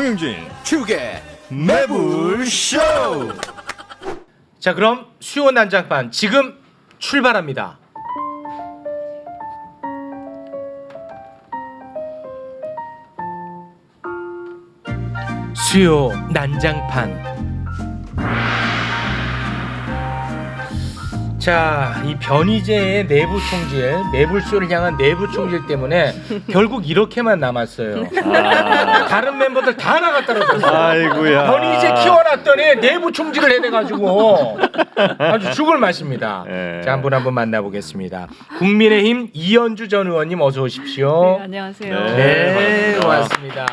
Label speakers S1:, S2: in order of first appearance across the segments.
S1: 정영진 축의 매불쇼.
S2: 자, 그럼 수요 난장판 지금 출발합니다. 수요 난장판. 자, 이 변희재의 내부 총질, 매불쇼를 향한 내부 총질 때문에 결국 이렇게만 남았어요. 다른 멤버들 다 나가 떨어졌어요.
S1: 아이고야.
S2: 변희재 키워놨더니 내부 총질을 해대가지고 아주 죽을 맛입니다.
S1: 네.
S2: 자, 한 분 만나보겠습니다. 국민의힘 이현주 전 의원님 어서 오십시오.
S3: 네, 안녕하세요.
S2: 네, 고맙습니다.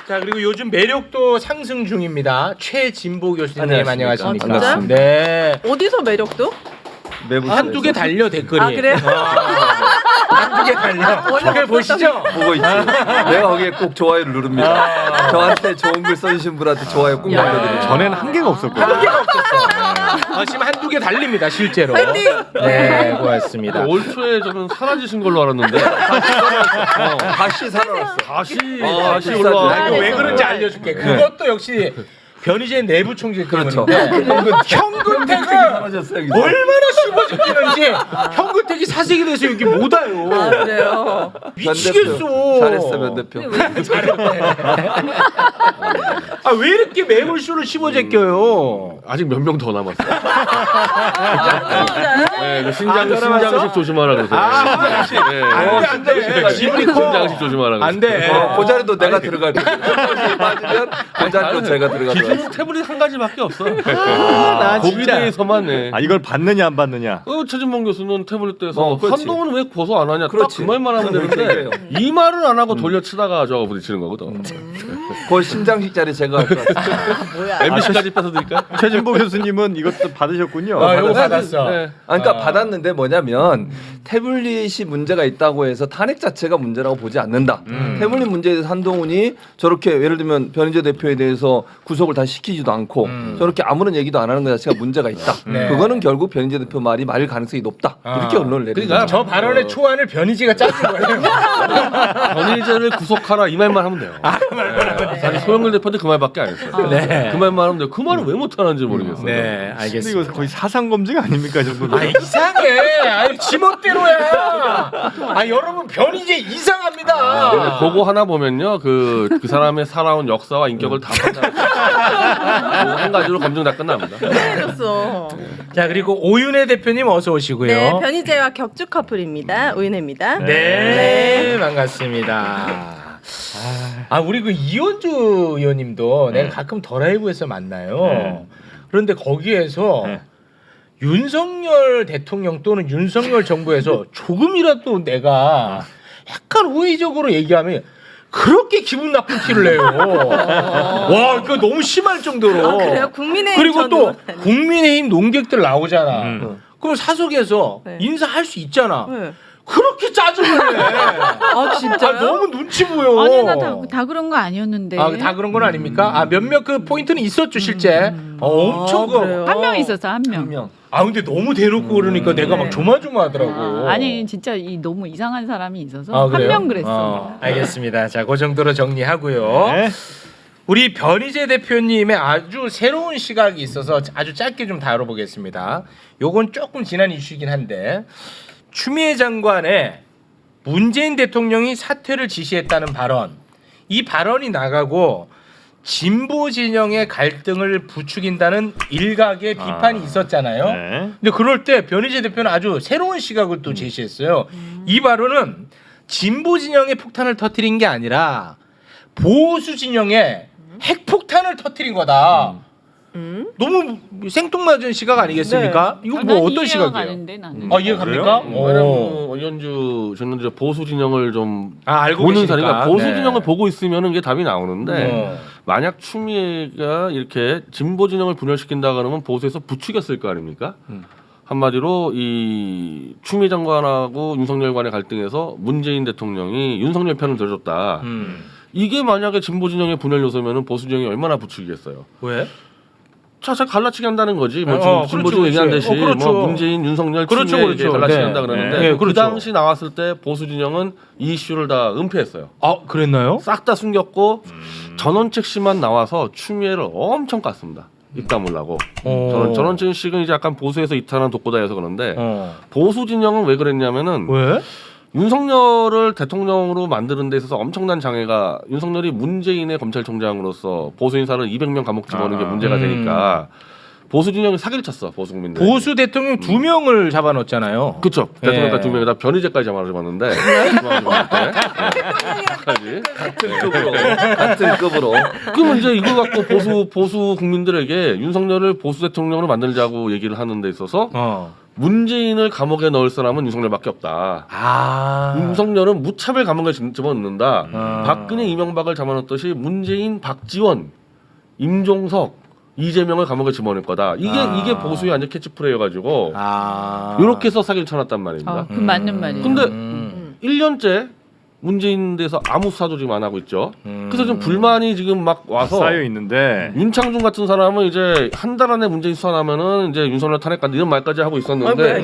S2: 자, 그리고 요즘 매력도 상승 중입니다. 최진보 교수님 안녕하십니까?
S3: 반갑습니다.
S2: 네.
S3: 어디서 매력도?
S2: 한두 개 달려 댓글이.
S3: 아, 그래요?
S2: 한두 개 달려. 댓글 보시죠.
S4: 보고 있지. 내가 거기에 꼭 좋아요를 누릅니다. 저한테 좋은 글 써주신 분한테 좋아요 꼭 눌러드려요.
S1: 전에는 한 개가 없었거든요.
S2: 한 개가 없었어. 지금 한두 개 달립니다, 실제로.
S3: 파이팅!
S2: 네, 고맙습니다.
S5: 올 초에 저는 사라지신 걸로 알았는데
S4: 다시 살아났어.
S5: 다시
S4: 비싸지.
S5: 올라와.
S2: 이거 왜 그런지 알려줄게. 그것도 역시 변희재 내부 총질
S4: 그렇죠.
S2: 때문인데 현근택은
S4: 사라졌어요.
S2: 얼마나 씹어죽기는지 현근택이 사색이 돼서 여기 못 와요.
S3: 아, 그래요.
S2: 미치겠어.
S4: 잘했어 변 대표.
S2: 잘했네. 아, 왜 이렇게 매불쇼를 씹어제껴요?
S5: 아직 몇 명 더 남았어요. 네, 그
S2: 남았어?
S5: 신장식 조심하라 그러세요.
S2: 신장식.
S5: 네.
S2: 안 돼. 지분이 커.
S5: 신장식 조심하라 그러세요.
S2: 안 돼.
S4: 그 자리도 내가 들어갈 거야. 빠지면 그 자리도 제가 들어가더라고요.
S5: 기준 태블릿 한 가지밖에 없어.
S2: 나
S5: 거기에
S2: 진짜.
S5: 대해서만 해.
S1: 아, 이걸 받느냐 안 받느냐.
S5: 최진봉 교수는 태블릿에서
S4: 그렇지.
S5: 한동훈은 왜 고소 안 하냐 딱
S4: 그렇지.
S5: 그 말만 하면 되는데 이 말을 안 하고 돌려치다가 저거 부딪히는 거거든.
S4: 그 심장식 자리 제가 할 거야.
S3: 뭐야?
S5: MBC까지 뺏어드릴까?
S1: 최진보 교수님은 이것도 받으셨군요.
S2: 이거 받았어.
S5: 네.
S4: 그러니까 받았는데 뭐냐면 태블릿이 문제가 있다고 해서 탄핵 자체가 문제라고 보지 않는다. 태블릿 문제에 대해서 한동훈이 저렇게 예를 들면 변희재 대표에 대해서 구속을 다 시키지도 않고 저렇게 아무런 얘기도 안 하는 것 자체가 문제가 있다.
S2: 네.
S4: 그거는 결국 변희재 대표 말이 맞을 가능성이 높다. 이렇게 언론을 내린
S5: 그러니까
S4: 거죠.
S2: 저 발언의 초안을 변희재가 짜준 거예요.
S5: 변희재를 구속하라 이 말만 하면 돼요. 사실 소영길 대표한테 그 말밖에 안 했어요.
S2: 네.
S5: 그 말만 하면 돼요. 그 말을 왜 못하는지 모르겠어요.
S2: 네,
S1: 근데
S2: 알겠습니다.
S1: 이거 거의 사상 검증 아닙니까, 이 정도면?
S2: 아, 이상해. 아니, 지멋대로야. 아, 여러분 변희재 이상합니다.
S5: 보고 하나 보면요, 그 사람의 살아온 역사와 인격을 다 한 가지로 검증 다 끝납니다.
S3: 해줬어.
S2: 자, 그리고 오윤혜 대표님 어서 오시고요.
S3: 네, 변희재와 격주 커플입니다. 오윤혜입니다.
S2: 네, 반갑습니다. 아, 우리 그 이현주 의원님도 내가 가끔 더 라이브에서 만나요. 그런데 거기에서 윤석열 대통령 또는 윤석열 정부에서 조금이라도 내가 약간 호의적으로 얘기하면 그렇게 기분 나쁜 티를 내요. 와, 그거 너무 심할 정도로.
S3: 아, 그래요? 국민의힘
S2: 그리고 또
S3: 전
S2: 국민의힘 농객들 나오잖아. 그럼 사석에서
S3: 네.
S2: 인사할 수 있잖아.
S3: 네.
S2: 그렇게 짜증을 내.
S3: 아, 진짜요?
S2: 아, 너무 눈치 보여.
S6: 아니 나 다 그런 거 아니었는데.
S2: 아, 다 그런 건 아닙니까? 아, 몇몇 그 포인트는 있었죠, 실제. 엄청
S3: 아, 그래요?
S6: 한 명 있었어 한 명.
S4: 명.
S2: 아, 근데 너무 대놓고 그러니까 내가 막
S6: 네.
S2: 조마조마하더라고.
S6: 아니 진짜 너무 이상한 사람이 있어서
S2: 아,
S6: 한
S2: 그래요?
S6: 명 그랬어.
S2: 알겠습니다. 자, 그 정도로 정리하고요.
S1: 네.
S2: 우리 변희재 대표님의 아주 새로운 시각이 있어서 아주 짧게 좀 다뤄보겠습니다. 요건 조금 지난 이슈이긴 한데 추미애 장관의 문재인 대통령이 사퇴를 지시했다는 발언, 이 발언이 나가고 진보 진영의 갈등을 부추긴다는 일각의 비판이 있었잖아요.
S1: 네.
S2: 근데 그럴 때 변희재 대표는 아주 새로운 시각을 또 제시했어요. 이 발언은 진보 진영의 폭탄을 터뜨린 게 아니라 보수 진영의 핵폭탄을 터뜨린 거다. 너무 생뚱맞은 시각 아니겠습니까? 이거 뭐 어떤 시각이에요?
S6: 가는데 나는.
S2: 아, 이해 갑니까?
S5: 왜냐면 이현주 저는 보수 진영을 좀
S2: 알고
S5: 보는
S2: 계시니까.
S5: 사람이니까 보수
S2: 네.
S5: 진영을 보고 있으면 이게 답이 나오는데 만약 추미애가 이렇게 진보 진영을 분열시킨다 그러면 보수에서 부추겼을 거 아닙니까? 한마디로 이 추미애 장관하고 윤석열 간의 갈등에서 문재인 대통령이 윤석열 편을 들어줬다. 이게 만약에 진보 진영의 분열 요소면은 보수 진영이 얼마나 부추기겠어요.
S2: 왜?
S5: 차차 갈라치기 한다는 거지. 뭐
S2: 그렇죠,
S5: 지금 진보중 얘기한 듯이
S2: 그렇죠.
S5: 뭐 문재인, 윤석열,
S2: 그렇죠,
S5: 추미애
S2: 그렇죠.
S5: 갈라치기
S2: 네.
S5: 한다 그러는데
S2: 네,
S5: 그
S2: 그렇죠.
S5: 당시 나왔을 때 보수 진영은 이 이슈를 다 은폐했어요.
S2: 아 그랬나요?
S5: 싹 다 숨겼고 전원책 씨만 나와서 추미애를 엄청 깠습니다. 입 다물라고. 전원책 씨는 이제 약간 보수에서 이탈한 독고다여서 그런데 보수 진영은 왜 그랬냐면은
S2: 왜?
S5: 윤석열을 대통령으로 만드는 데 있어서 엄청난 장애가 윤석열이 문재인의 검찰총장으로서 보수 인사를 200명 감옥 집어넣는 게 문제가 되니까 보수 진영이 사기를 쳤어. 보수 국민들.
S2: 보수 대통령 2명을 잡아놓았잖아요.
S5: 그렇죠.
S2: 예.
S5: 대통령까지 두 명에다 변희재까지 잡아줬는데
S4: 같은 급으로.
S5: 그러면 이제 이걸 갖고 보수 국민들에게 윤석열을 보수 대통령으로 만들자고 얘기를 하는 데 있어서 문재인을 감옥에 넣을 사람은 윤석열밖에 없다.
S2: 아.
S5: 윤석열은 무차별 감옥에 집어넣는다. 박근혜, 이명박을 잡아넣듯이 문재인, 박지원, 임종석, 이재명을 감옥에 집어넣을 거다. 이게 보수의 완전 캐치프레이여가지고 이렇게 해서 사기를 쳐놨단 말입니다.
S6: 그 맞는 말이에요.
S5: 근데 1년째 문재인 대해서 아무 수사도 지금 안 하고 있죠. 그래서 좀 불만이 지금 막 와서
S1: 쌓여 있는데
S5: 윤창중 같은 사람은 이제 한 달 안에 문재인 수사하면은 이제 윤석열 탄핵간다 이런 말까지 하고 있었는데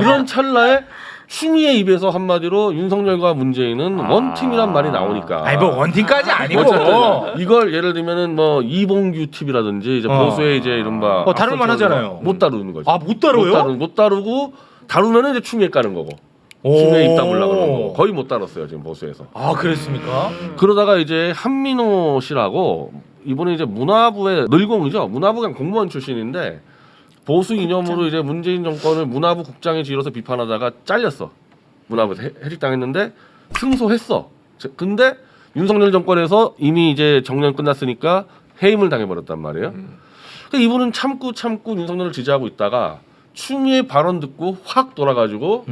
S5: 그런 찰나에 추미애 입에서 한마디로 윤석열과 문재인은 원팀이란 말이 나오니까.
S2: 아니 뭐 원팀까지 아니고.
S5: 어쨌든 이걸 예를 들면은 뭐 이봉규 팁이라든지 이제 보수의 이제 이른바
S2: 다룰만 하잖아요.
S5: 못 다루는 거죠.
S2: 아 못 다뤄요?
S5: 못 다루고 다루면은 이제 추미애 까는 거고. 추미애 입 다물라 그러는 거고. 거의 못 다뤘어요 지금 보수에서.
S2: 아 그랬습니까?
S5: 그러다가 이제 한민호 씨라고 이번에 이제 문화부의 늘공이죠. 문화부 그냥 공무원 출신인데 보수 이념으로 이제 문재인 정권을 문화부 국장의 지위로서 비판하다가 잘렸어. 문화부에서 해직당했는데 승소했어. 근데 윤석열 정권에서 이미 이제 정년 끝났으니까 해임을 당해버렸단 말이에요. 그러니까 이분은 참고 윤석열을 지지하고 있다가 추미애 발언 듣고 확 돌아가지고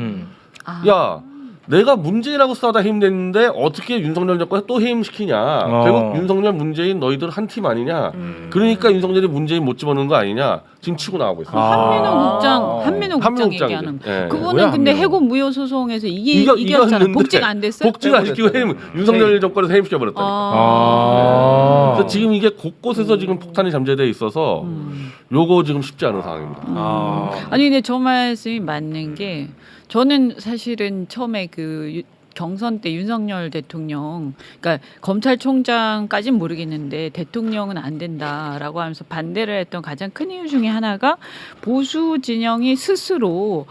S5: 야 내가 문재인하고 싸우다 해임됐는데 어떻게 윤석열 정권에 또 해임시키냐. 결국 윤석열 문재인 너희들 한 팀 아니냐. 그러니까 윤석열이 문재인 못 집어넣는 거 아니냐. 지금 치고 나오고 있어요.
S6: 한민호 국장 얘기하는 거.
S5: 예.
S6: 그거는
S2: 뭐야,
S6: 근데
S2: 한민호.
S6: 해고 무효 소송에서 이게 이겼잖아.
S5: 이겼는데
S6: 복지가 안 됐어요?
S5: 복지가 안 시키고 해임. 윤석열 정권에서 해임시켜버렸다니까. 그래서 지금 이게 곳곳에서 지금 폭탄이 잠재돼 있어서 요거 지금 쉽지 않은 상황입니다.
S6: 아니 근데 저 말씀이 맞는 게 저는 사실은 처음에 경선 때 윤석열 대통령, 그러니까 검찰총장까지는 모르겠는데 대통령은 안 된다라고 하면서 반대를 했던 가장 큰 이유 중에 하나가 보수 진영이 스스로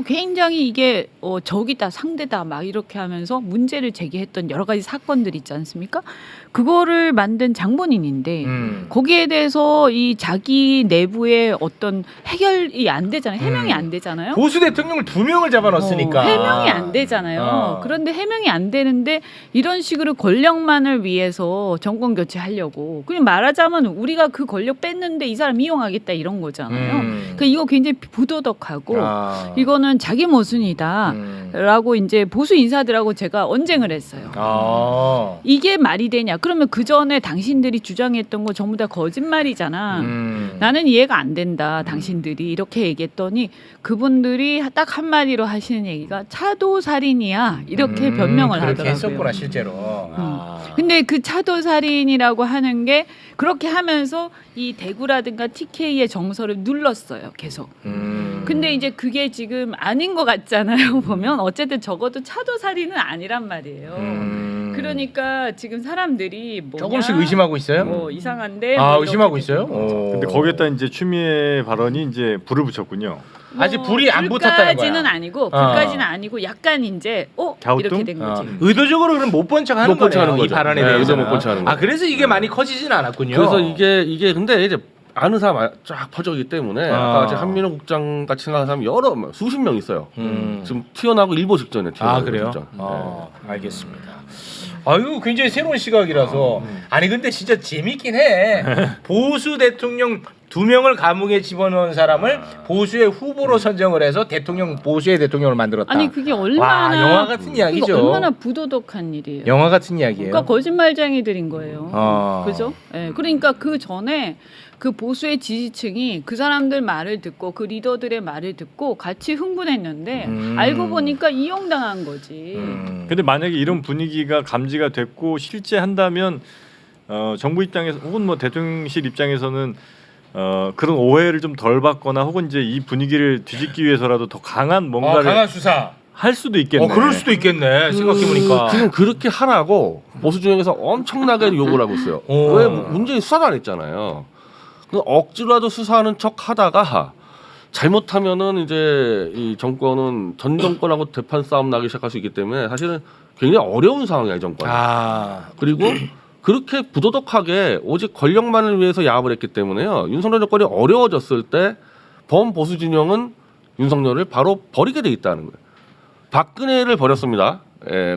S6: 굉장히 이게 적이다 상대다 막 이렇게 하면서 문제를 제기했던 여러 가지 사건들 있지 않습니까? 그거를 만든 장본인인데 거기에 대해서 이 자기 내부의 어떤 해결이 안 되잖아요. 해명이 안 되잖아요.
S2: 보수 대통령을 2명을 잡아넣었으니까
S6: 해명이 안 되잖아요. 그런데 해명이 안 되는데 이런 식으로 권력만을 위해서 정권 교체하려고 그냥 말하자면 우리가 그 권력 뺐는데 이 사람 이용하겠다 이런 거잖아요. 그러니까 이거 굉장히 부도덕하고 이거는 자기 모순이다라고 이제 보수 인사들하고 제가 언쟁을 했어요. 이게 말이 되냐? 그러면 그 전에 당신들이 주장했던 거 전부 다 거짓말이잖아. 나는 이해가 안 된다. 당신들이 이렇게 얘기했더니 그분들이 딱 한마디로 하시는 얘기가 차도살인이야. 이렇게 변명을
S2: 그렇게
S6: 하더라고요.
S2: 했었구나 실제로.
S6: 근데 그 차도살인이라고 하는 게 그렇게 하면서 이 대구라든가 TK의 정서를 눌렀어요. 계속. 근데 이제 그게 지금 아닌 것 같잖아요. 보면 어쨌든 적어도 차도살인은 아니란 말이에요. 그러니까 지금 사람들이 뭐냐,
S2: 조금씩 의심하고 있어요?
S6: 뭐 이상한데
S2: 아
S6: 뭐
S2: 의심하고
S6: 이렇게
S2: 있어요?
S1: 근데 거기에다 이제 추미애 발언이 이제 불을 붙였군요.
S2: 아직 불이 안 붙었다는 거야.
S6: 불까지는 아니고 불까지는 아니고 약간 이제
S1: 갸우뚱?
S6: 이렇게 된 거지.
S2: 의도적으로 그럼 못 본척하는
S5: 못 본척하는
S2: 거네요. 이
S5: 거죠.
S2: 발언에
S5: 네,
S2: 대해서.
S5: 의도 못 본척하는 거죠.
S2: 그래서 이게 많이 커지진 않았군요.
S5: 그래서 이게 근데 이제 아는 사람 쫙 퍼져있기 때문에 아까 같이 한민호 국장 같이 생각하는 사람이 수십 명 있어요. 지금 튀어나오고 일보 직전에 튀어나오고
S2: 그래요?
S5: 직전.
S2: 알겠습니다. 아유 굉장히 새로운 시각이라서 아니 근데 진짜 재밌긴 해. 보수 대통령 2명을 감옥에 집어넣은 사람을 보수의 후보로 선정을 해서 보수의 대통령을 만들었다.
S6: 아니 그게 얼마나
S2: 영화 같은
S6: 그게
S2: 이야기죠.
S6: 얼마나 부도덕한 일이에요.
S2: 영화 같은 이야기예요.
S6: 그러니까 거짓말쟁이들인 거예요. 그죠? 예. 그러니까 그 전에 그 보수의 지지층이 그 사람들 말을 듣고 그 리더들의 말을 듣고 같이 흥분했는데 알고 보니까 이용당한 거지.
S1: 근데 만약에 이런 분위기가 감지가 됐고 실제 한다면 정부 입장에서 혹은 뭐 대통령실 입장에서는 그런 오해를 좀 덜 받거나 혹은 이제 이 분위기를 뒤집기 위해서라도 더 강한 뭔가를
S2: 강한 수사.
S1: 할 수도 있겠네.
S2: 그럴 수도 있겠네. 생각해보니까.
S5: 지금 그렇게 하라고 보수 진영에서 엄청나게 욕을 하고 있어요.
S2: 오.
S5: 왜 문재인 수사도 안 했잖아요. 그 억지로라도 수사하는 척 하다가 잘못하면은 이제 이 정권은 전 정권하고 대판 싸움 나기 시작할 수 있기 때문에 사실은 굉장히 어려운 상황이야 이 정권. 그리고 그렇게 부도덕하게 오직 권력만을 위해서 야합을 했기 때문에요. 윤석열 정권이 어려워졌을 때 범보수 진영은 윤석열을 바로 버리게 돼 있다는 거예요. 박근혜를 버렸습니다.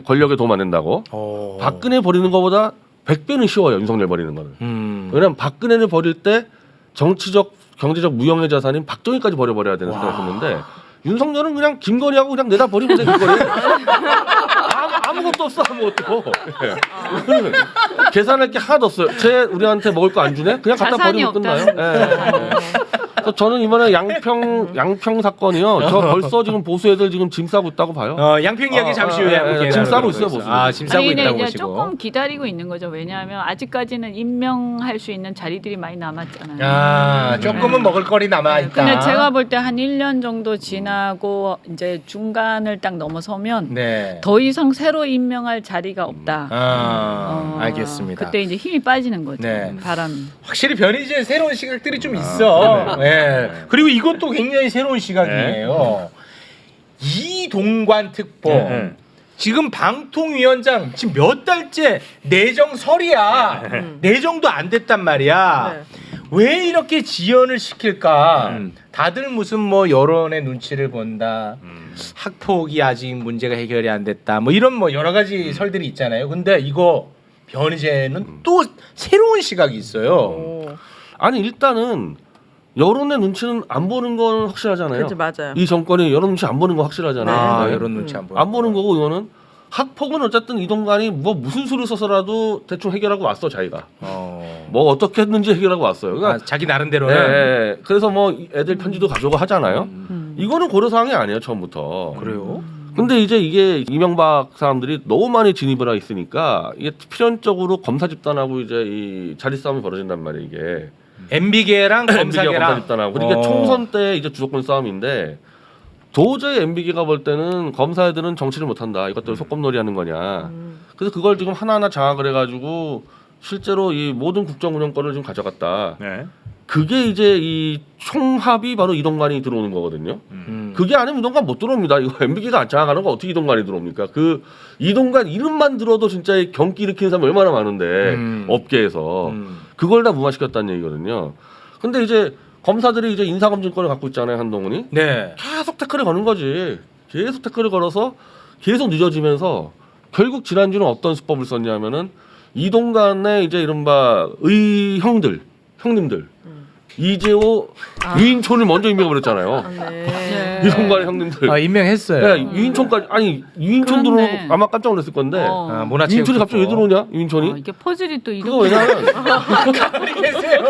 S5: 권력에 도움 안 된다고. 박근혜 버리는 것보다 100배는 쉬워요. 윤석열 버리는 거는. 왜냐하면 박근혜를 버릴 때 정치적, 경제적 무형의 자산인 박정희까지 버려버려야 되는 상황이었는데 윤석열은 그냥 김건희하고 그냥 내다 버리면 돼. 그거를. 아무것도 없어 아무것도. 이거는 계산할 게 하나도 없어요. 쟤 우리한테 먹을 거 안 주네? 그냥 갖다
S6: 자산이
S5: 버리면 끝나요.
S6: 없다는
S5: 그래서 저는 이번에 양평 사건이요. 저 벌써 지금 보수 애들 지금 짐 싸고 있다고 봐요.
S2: 양평 이야기 잠시 후에 해볼게요.
S5: 짐 싸고 있어요, 보수.
S2: 짐 싸고
S6: 아니, 근데
S2: 있다고
S6: 이제
S2: 보시고.
S6: 조금 기다리고 있는 거죠. 왜냐하면 아직까지는 임명할 수 있는 자리들이 많이 남았잖아요.
S2: 조금은 먹을 거리 남아 있다.
S6: 근데 제가 볼 때 한 1년 정도 지나고 이제 중간을 딱 넘어서면
S2: 네.
S6: 더 이상 새로 임명할 자리가 없다.
S2: 알겠습니다.
S6: 그때 이제 힘이 빠지는 거죠.
S2: 네.
S6: 바람이.
S2: 확실히 변희재의 새로운 시각들이 좀 있어. 네. 그리고 이것도 굉장히 새로운 시각이에요. 이동관 특보. 지금 방통위원장 지금 몇 달째 내정설이야. 내정도 안 됐단 말이야.
S3: 네.
S2: 왜 이렇게 지연을 시킬까? 다들 무슨 뭐 여론의 눈치를 본다. 학폭이 아직 문제가 해결이 안 됐다. 뭐 이런 뭐 여러 가지 설들이 있잖아요. 근데 이거 변희재는 또 새로운 시각이 있어요.
S3: 오.
S5: 아니 일단은 여론의 눈치는 안 보는 건 확실하잖아요.
S3: 그렇죠, 맞아요.
S5: 이 정권이 여론 눈치 안 보는 건 확실하잖아요.
S2: 여론 눈치 안 보는
S5: 안 보는 거고 이거는 학폭은 어쨌든 이동관이 뭐 무슨 수를 써서라도 대충 해결하고 왔어 자기가. 뭐 어떻게 했는지 해결하고 왔어요. 그러니까
S2: 자기 나름대로는.
S5: 예. 그래서 뭐 애들 편지도 가져오고 하잖아요. 이거는 고려 사항이 아니에요 처음부터.
S2: 그래요?
S5: 근데 이제 이게 이명박 사람들이 너무 많이 진입을 하 있으니까 이게 필연적으로 검사 집단하고 이제 이 자리 싸움이 벌어진단 말이에요 이게.
S2: MB계랑
S5: 검사
S2: 검사계랑.
S5: 집단하고. 그러니까 총선 때 이제 주도권 싸움인데 도저히 MB계가 볼 때는 검사애들은 정치를 못한다. 이것들 속검놀이 하는 거냐. 그래서 그걸 지금 하나하나 장악을 해가지고 실제로 이 모든 국정운영권을 지금 가져갔다.
S1: 네.
S5: 그게 이제 이 총합이 바로 이동관이 들어오는 거거든요. 그게 아니면 이동관 못 들어옵니다. 이거 MB계가 안 장악하는 거 어떻게 이동관이 들어옵니까? 그 이동관 이름만 들어도 진짜 경기 일으키는 사람이 얼마나 많은데 업계에서 그걸 다 무마시켰다는 얘기거든요. 근데 이제 검사들이 이제 인사검증권을 갖고 있잖아요 한동훈이.
S2: 네.
S5: 계속 태클을 거는 거지. 계속 태클을 걸어서 계속 늦어지면서 결국 지난주는 어떤 수법을 썼냐면은 이동관의 이제 이른바 형님들 이재호 유인촌을 먼저 임명해버렸잖아요.
S3: 네.
S5: 이동관의 형님들.
S2: 임명했어요.
S5: 네, 유인촌까지 아니 유인촌
S6: 그렇네.
S5: 들어오고 아마 깜짝 놀랐을 건데
S2: 문화체육특보.
S5: 유인촌이 갑자기 왜 들어오냐 유인촌이?
S6: 이게 퍼즐이 또
S5: 그거
S6: 이렇게
S5: 왜냐면
S2: 계세요.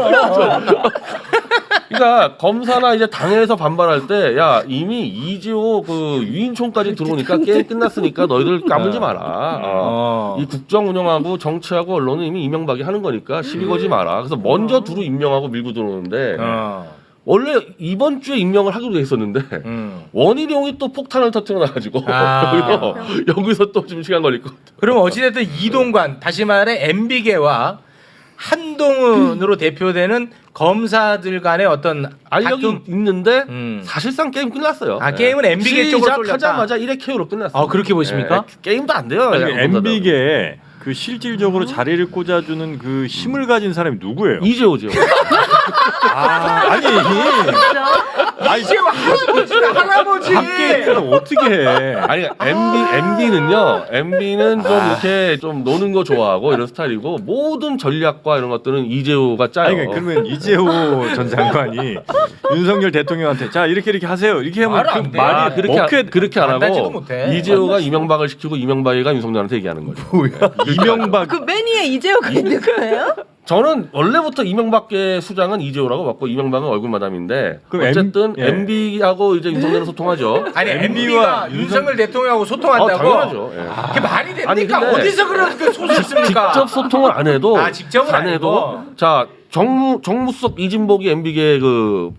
S5: 그러니까 검사나 이제 당에서 반발할 때 야 이미 이재호 그 유인촌까지 들어오니까 게임 끝났으니까 너희들 까불지 마라. 이 국정 운영하고 정치하고 언론은 이미 이명박이 하는 거니까 시비 거지 마라. 그래서 먼저 두루 임명하고 밀고 들어오는데 원래 이번 주에 임명을 하기로 돼 있었는데 원희룡이 또 폭탄을 터뜨려놔가지고 여기서 또 좀 시간 걸릴 것 같아요.
S2: 그럼 어찌됐든 이동관 다시 말해 MB계와 한동훈으로 대표되는 검사들 간의 어떤
S5: 알력이
S2: 다툼?
S5: 있는데 사실상 게임 끝났어요.
S2: 게임은 MB계 쪽으로 쏠렸다.
S5: 시작하자마자 1회 KO로 끝났어요.
S2: 그렇게 보십니까?
S5: 게임도 안 돼요.
S1: MB계 그 실질적으로 자리를 꽂아주는 그 힘을 가진 사람이 누구예요?
S5: 이재호죠.
S1: 아니
S2: 이제 할아버지.
S1: 밖에 어떻게 해?
S5: 아니 MB는요. 좀 이렇게 좀 노는 거 좋아하고 이런 스타일이고 모든 전략과 이런 것들은 이재호가 짜요.
S1: 아니 그러면 이재호 전 장관이 윤석열 대통령한테 자 이렇게 하세요. 이렇게 하면
S2: 말을 안
S1: 그
S2: 돼.
S1: 말이
S5: 그렇게 안
S2: 만나지도
S5: 하고
S2: 못해.
S5: 이재호가 이명박을 시키고 이명박이가 윤석열한테 얘기하는 거죠.
S1: 이명박
S3: 그 맨 위에 이재호가 있는 거예요?
S5: 저는 원래부터 이명박의 수장은 이재호라고 봤고 이명박은 얼굴 마담인데
S1: 그럼
S5: 어쨌든
S1: 예.
S5: MB하고 이제 윤석열은 소통하죠.
S2: 아니
S1: MB와
S2: MB가 윤석열 대통령하고 소통한다고?
S5: 당연하죠. 예.
S2: 그게 말이 됩니까?
S5: 아니, 근데
S2: 어디서 그런 그 소식 씁니까?
S5: 직접 소통을 안 해도
S2: 직접은
S5: 안 해도
S2: 아니고.
S5: 자 정무수석 이진복이 MB계 그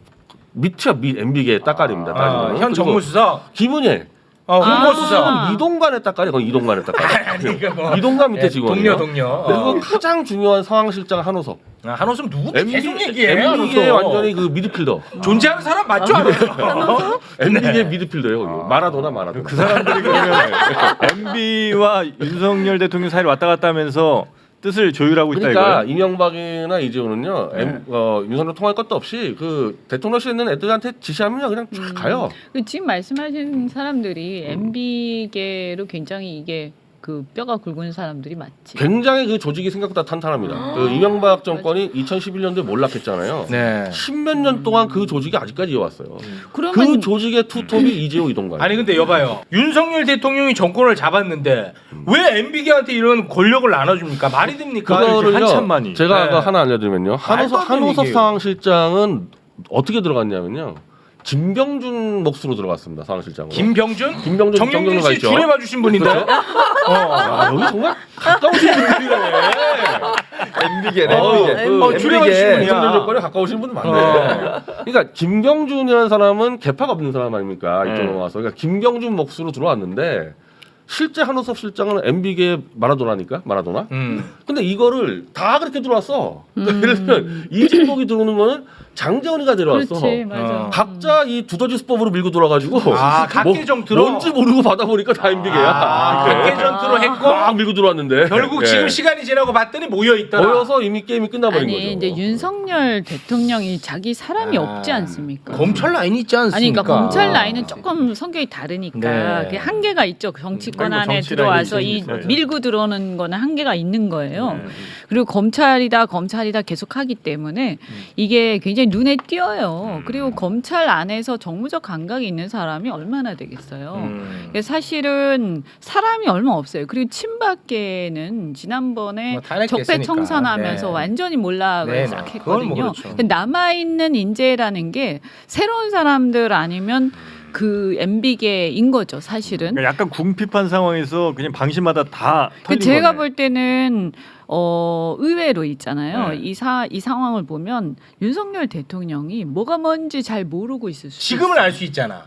S5: 밑이야 MB계 따까리입니다. 따지면.
S2: 현 정무수석
S5: 김은혜
S2: 홍보수석
S5: 이동관의 따까리 거기 이동관의 따까리.
S2: 아니 이거 뭐
S5: 이동관 밑에
S2: 예,
S5: 직원이에요.
S2: 동료
S5: 그리고 가장 중요한 상황실장 한호섭.
S2: 한호섭 누구 계속 얘기해
S5: MB계
S2: 한호섭.
S5: 완전히 그 미드필더.
S2: 존재하는 사람 맞죠? 한호섭?
S5: MB계 미드필더예요. 거기. 마라도나.
S1: 그 사람들이 그러면 MB와 윤석열 대통령 사이를 왔다 갔다 하면서 뜻을 조율하고 있다
S5: 그러니까
S1: 이거예요.
S5: 이명박이나 이재호는요 윤석열 통할 것도 없이 그 대통령실에 있는 애들한테 지시하면 그냥 쭉 가요.
S6: 지금 말씀하신 사람들이 MB계로 굉장히 이게 그 뼈가 굵은 사람들이 맞지.
S5: 굉장히 그 조직이 생각보다 탄탄합니다. 그 이명박 정권이 2011년도에 몰락했잖아요.
S2: 네.
S5: 10몇 년 동안 그 조직이 아직까지 이어왔어요.
S6: 그러면
S5: 그 조직의 투톱이 이재호 이동관.
S2: 아니 근데 여봐요 윤석열 대통령이 정권을 잡았는데 왜 MB계한테 이런 권력을 나눠줍니까? 말이 됩니까?
S1: 그거를요,
S5: 그거를요.
S1: 한참만이.
S5: 제가
S2: 네.
S5: 아까 하나 알려드리면요.
S2: 말도 안 되는
S5: 한호섭
S2: 얘기예요.
S5: 상황실장은 어떻게 들어갔냐면요. 김병준 몫으로 들어갔습니다. 상황실장으로.
S2: 김병준?
S5: 김병준
S2: 정영진
S5: 정경련가
S2: 씨
S5: 있죠.
S2: 줄에 봐주신 분인데
S5: 아, 여기 정말 가까우신 분들이네.
S4: MB계네.
S2: 줄에 봐주신 분이야.
S5: 윤석열 정권에 가까우신 분들 많네. 그러니까 김경준이라는 사람은 개파가 없는 사람 아닙니까? 이쪽으로 와서. 그러니까 김경준 몫으로 들어왔는데 실제 한호섭 실장은 MB계 마라도나니까 마라도나. 근데 이거를 다 그렇게 들어왔어. 그러니까 예를 들면 이진복이 들어오는 거는 장재원이가 데려왔어.
S6: 그렇지 맞아.
S5: 각자 이 두더지 수법으로 밀고 들어가지고
S2: 각계정 들어.
S5: 뭔지 모르고 받아보니까 다 MB계야.
S2: 각계전투로 했고
S5: 막 밀고 들어왔는데
S2: 결국
S5: 예.
S2: 지금 시간이 지나고 봤더니 모여있더라.
S5: 모여서 이미 게임이 끝나버린
S6: 아니
S5: 거죠.
S6: 이제 윤석열 대통령이 자기 사람이 없지 않습니까?
S2: 검찰 라인이 있지 않습니까?
S6: 아니 그러니까 검찰 라인은 조금 성격이 다르니까
S2: 네.
S6: 그 한계가 있죠. 정치권
S1: 아니, 뭐
S6: 안에
S1: 정치
S6: 들어와서
S1: 라인이
S6: 이
S1: 있으니까요.
S6: 밀고 들어오는 거는 한계가 있는 거예요. 그리고 검찰이다 계속 하기 때문에 이게 굉장히 눈에 띄어요. 그리고 검찰 안에서 정무적 감각이 있는 사람이 얼마나 되겠어요. 사실은 사람이 얼마 없어요. 그리고 친박계는 지난번에
S2: 뭐 탄핵됐으니까.
S6: 적폐청산하면서
S2: 네.
S6: 완전히 몰락을
S2: 네,
S6: 싹
S2: 그건 뭐
S6: 했거든요.
S2: 그렇죠.
S6: 근데 남아있는 인재라는 게 새로운 사람들 아니면 그 MB계인 거죠, 사실은.
S1: 그러니까 약간 궁핍한 상황에서 그냥 방심하다 다 털린
S6: 제가
S1: 거네.
S6: 볼 때는 의외로 있잖아요.
S1: 네.
S6: 이 상황을 보면 윤석열 대통령이 뭐가 뭔지 잘 모르고 있을 수
S2: 지금은
S6: 있어요.
S2: 알 수 있잖아.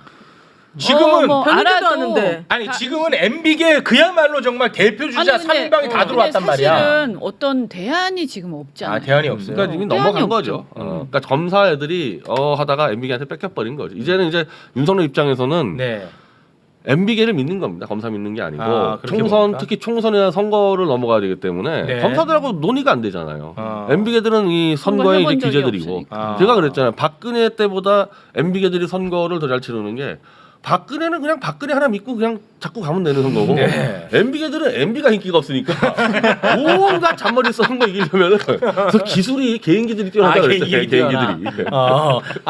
S2: 지금은
S6: 뭐
S3: 편의점도
S6: 알아도
S3: 하는데.
S2: 아니 지금은 MB계 그야말로 정말 대표 주자
S6: 아니, 근데
S2: 3인방이 다
S6: 근데
S2: 들어왔단 말이야.
S6: 사실은 어떤 대안이 지금 없잖아요.
S2: 대안이 없어요.
S5: 그러니까 이미
S6: 대안이
S5: 넘어간
S6: 없죠.
S5: 거죠. 그러니까 검사 애들이 하다가 MB계한테 뺏겨버린 거죠. 이제는 이제 윤석열 입장에서는
S2: 네.
S5: MB계를 믿는 겁니다. 검사 믿는 게 아니고
S2: 그렇게
S5: 총선
S2: 봅니까?
S5: 특히 총선이나 선거를 넘어가야 되기 때문에
S2: 네.
S5: 검사들하고 논의가 안 되잖아요. MB계들은 이 선거의
S6: 선거
S5: 이제
S6: 해본 적이
S5: 기재들이고
S6: 없으니까.
S5: 제가 그랬잖아요. 박근혜 때보다 MB계들이 선거를 더 잘 치르는 게 박근혜는 그냥 박근혜 하나 믿고 그냥 자꾸 가면 되는 선거고
S2: 네.
S5: MB계들은 MB가 인기가 없으니까 온갖 잔머리 선거 이기려면은 그래서 기술이 개인기들이 뛰어나다 그랬어요.
S2: 개인기들이 뛰어나.
S5: 개인기들이.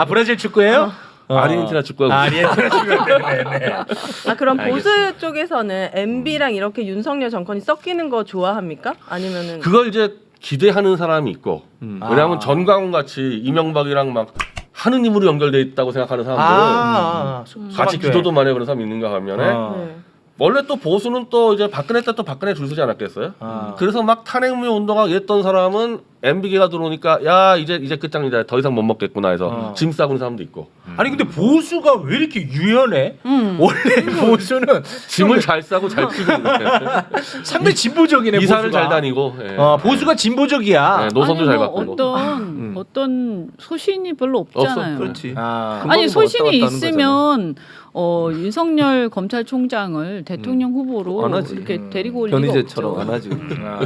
S2: 브라질 축구예요?
S5: 아르헨티나 축구하고
S2: 아르헨티나 축구. 네.
S3: 그럼
S2: 알겠습니다.
S3: 보수 쪽에서는 MB랑 이렇게 윤석열 정권이 섞이는 거 좋아합니까? 아니면은
S5: 그걸 이제 기대하는 사람이 있고 왜냐하면 전광훈 같이 이명박이랑 막 하느님으로 연결돼 있다고 생각하는 사람들은 같이 기도도 많이 해 그런 사람이 있는가 하면은
S3: 네.
S5: 원래 또 보수는 또 이제 박근혜 때 또 박근혜 줄 서지 않았겠어요? 그래서 막 탄핵무효 운동하고 했던 사람은 MB계가 들어오니까 야 이제 끝장이다 더 이상 못 먹겠구나 해서 짐 싸고 있는 사람도 있고
S2: 아니 근데 보수가 왜 이렇게 유연해? 원래 보수는
S5: 짐을 잘 싸고 잘 피고
S2: 상당히 진보적이네.
S5: 이사를
S2: 보수가.
S5: 잘 다니고 예.
S2: 보수가 진보적이야.
S5: 네, 노선도
S6: 아니,
S5: 잘
S6: 뭐
S5: 바꾸고
S6: 어떤 소신이 별로 없잖아요.
S4: 그렇지.
S6: 아니 소신이 있으면 윤석열 검찰총장을 대통령 후보로
S4: 안 하지.
S6: 이렇게 데리고 올 리가
S4: 변희재처럼
S6: 없죠.
S4: 안 하지.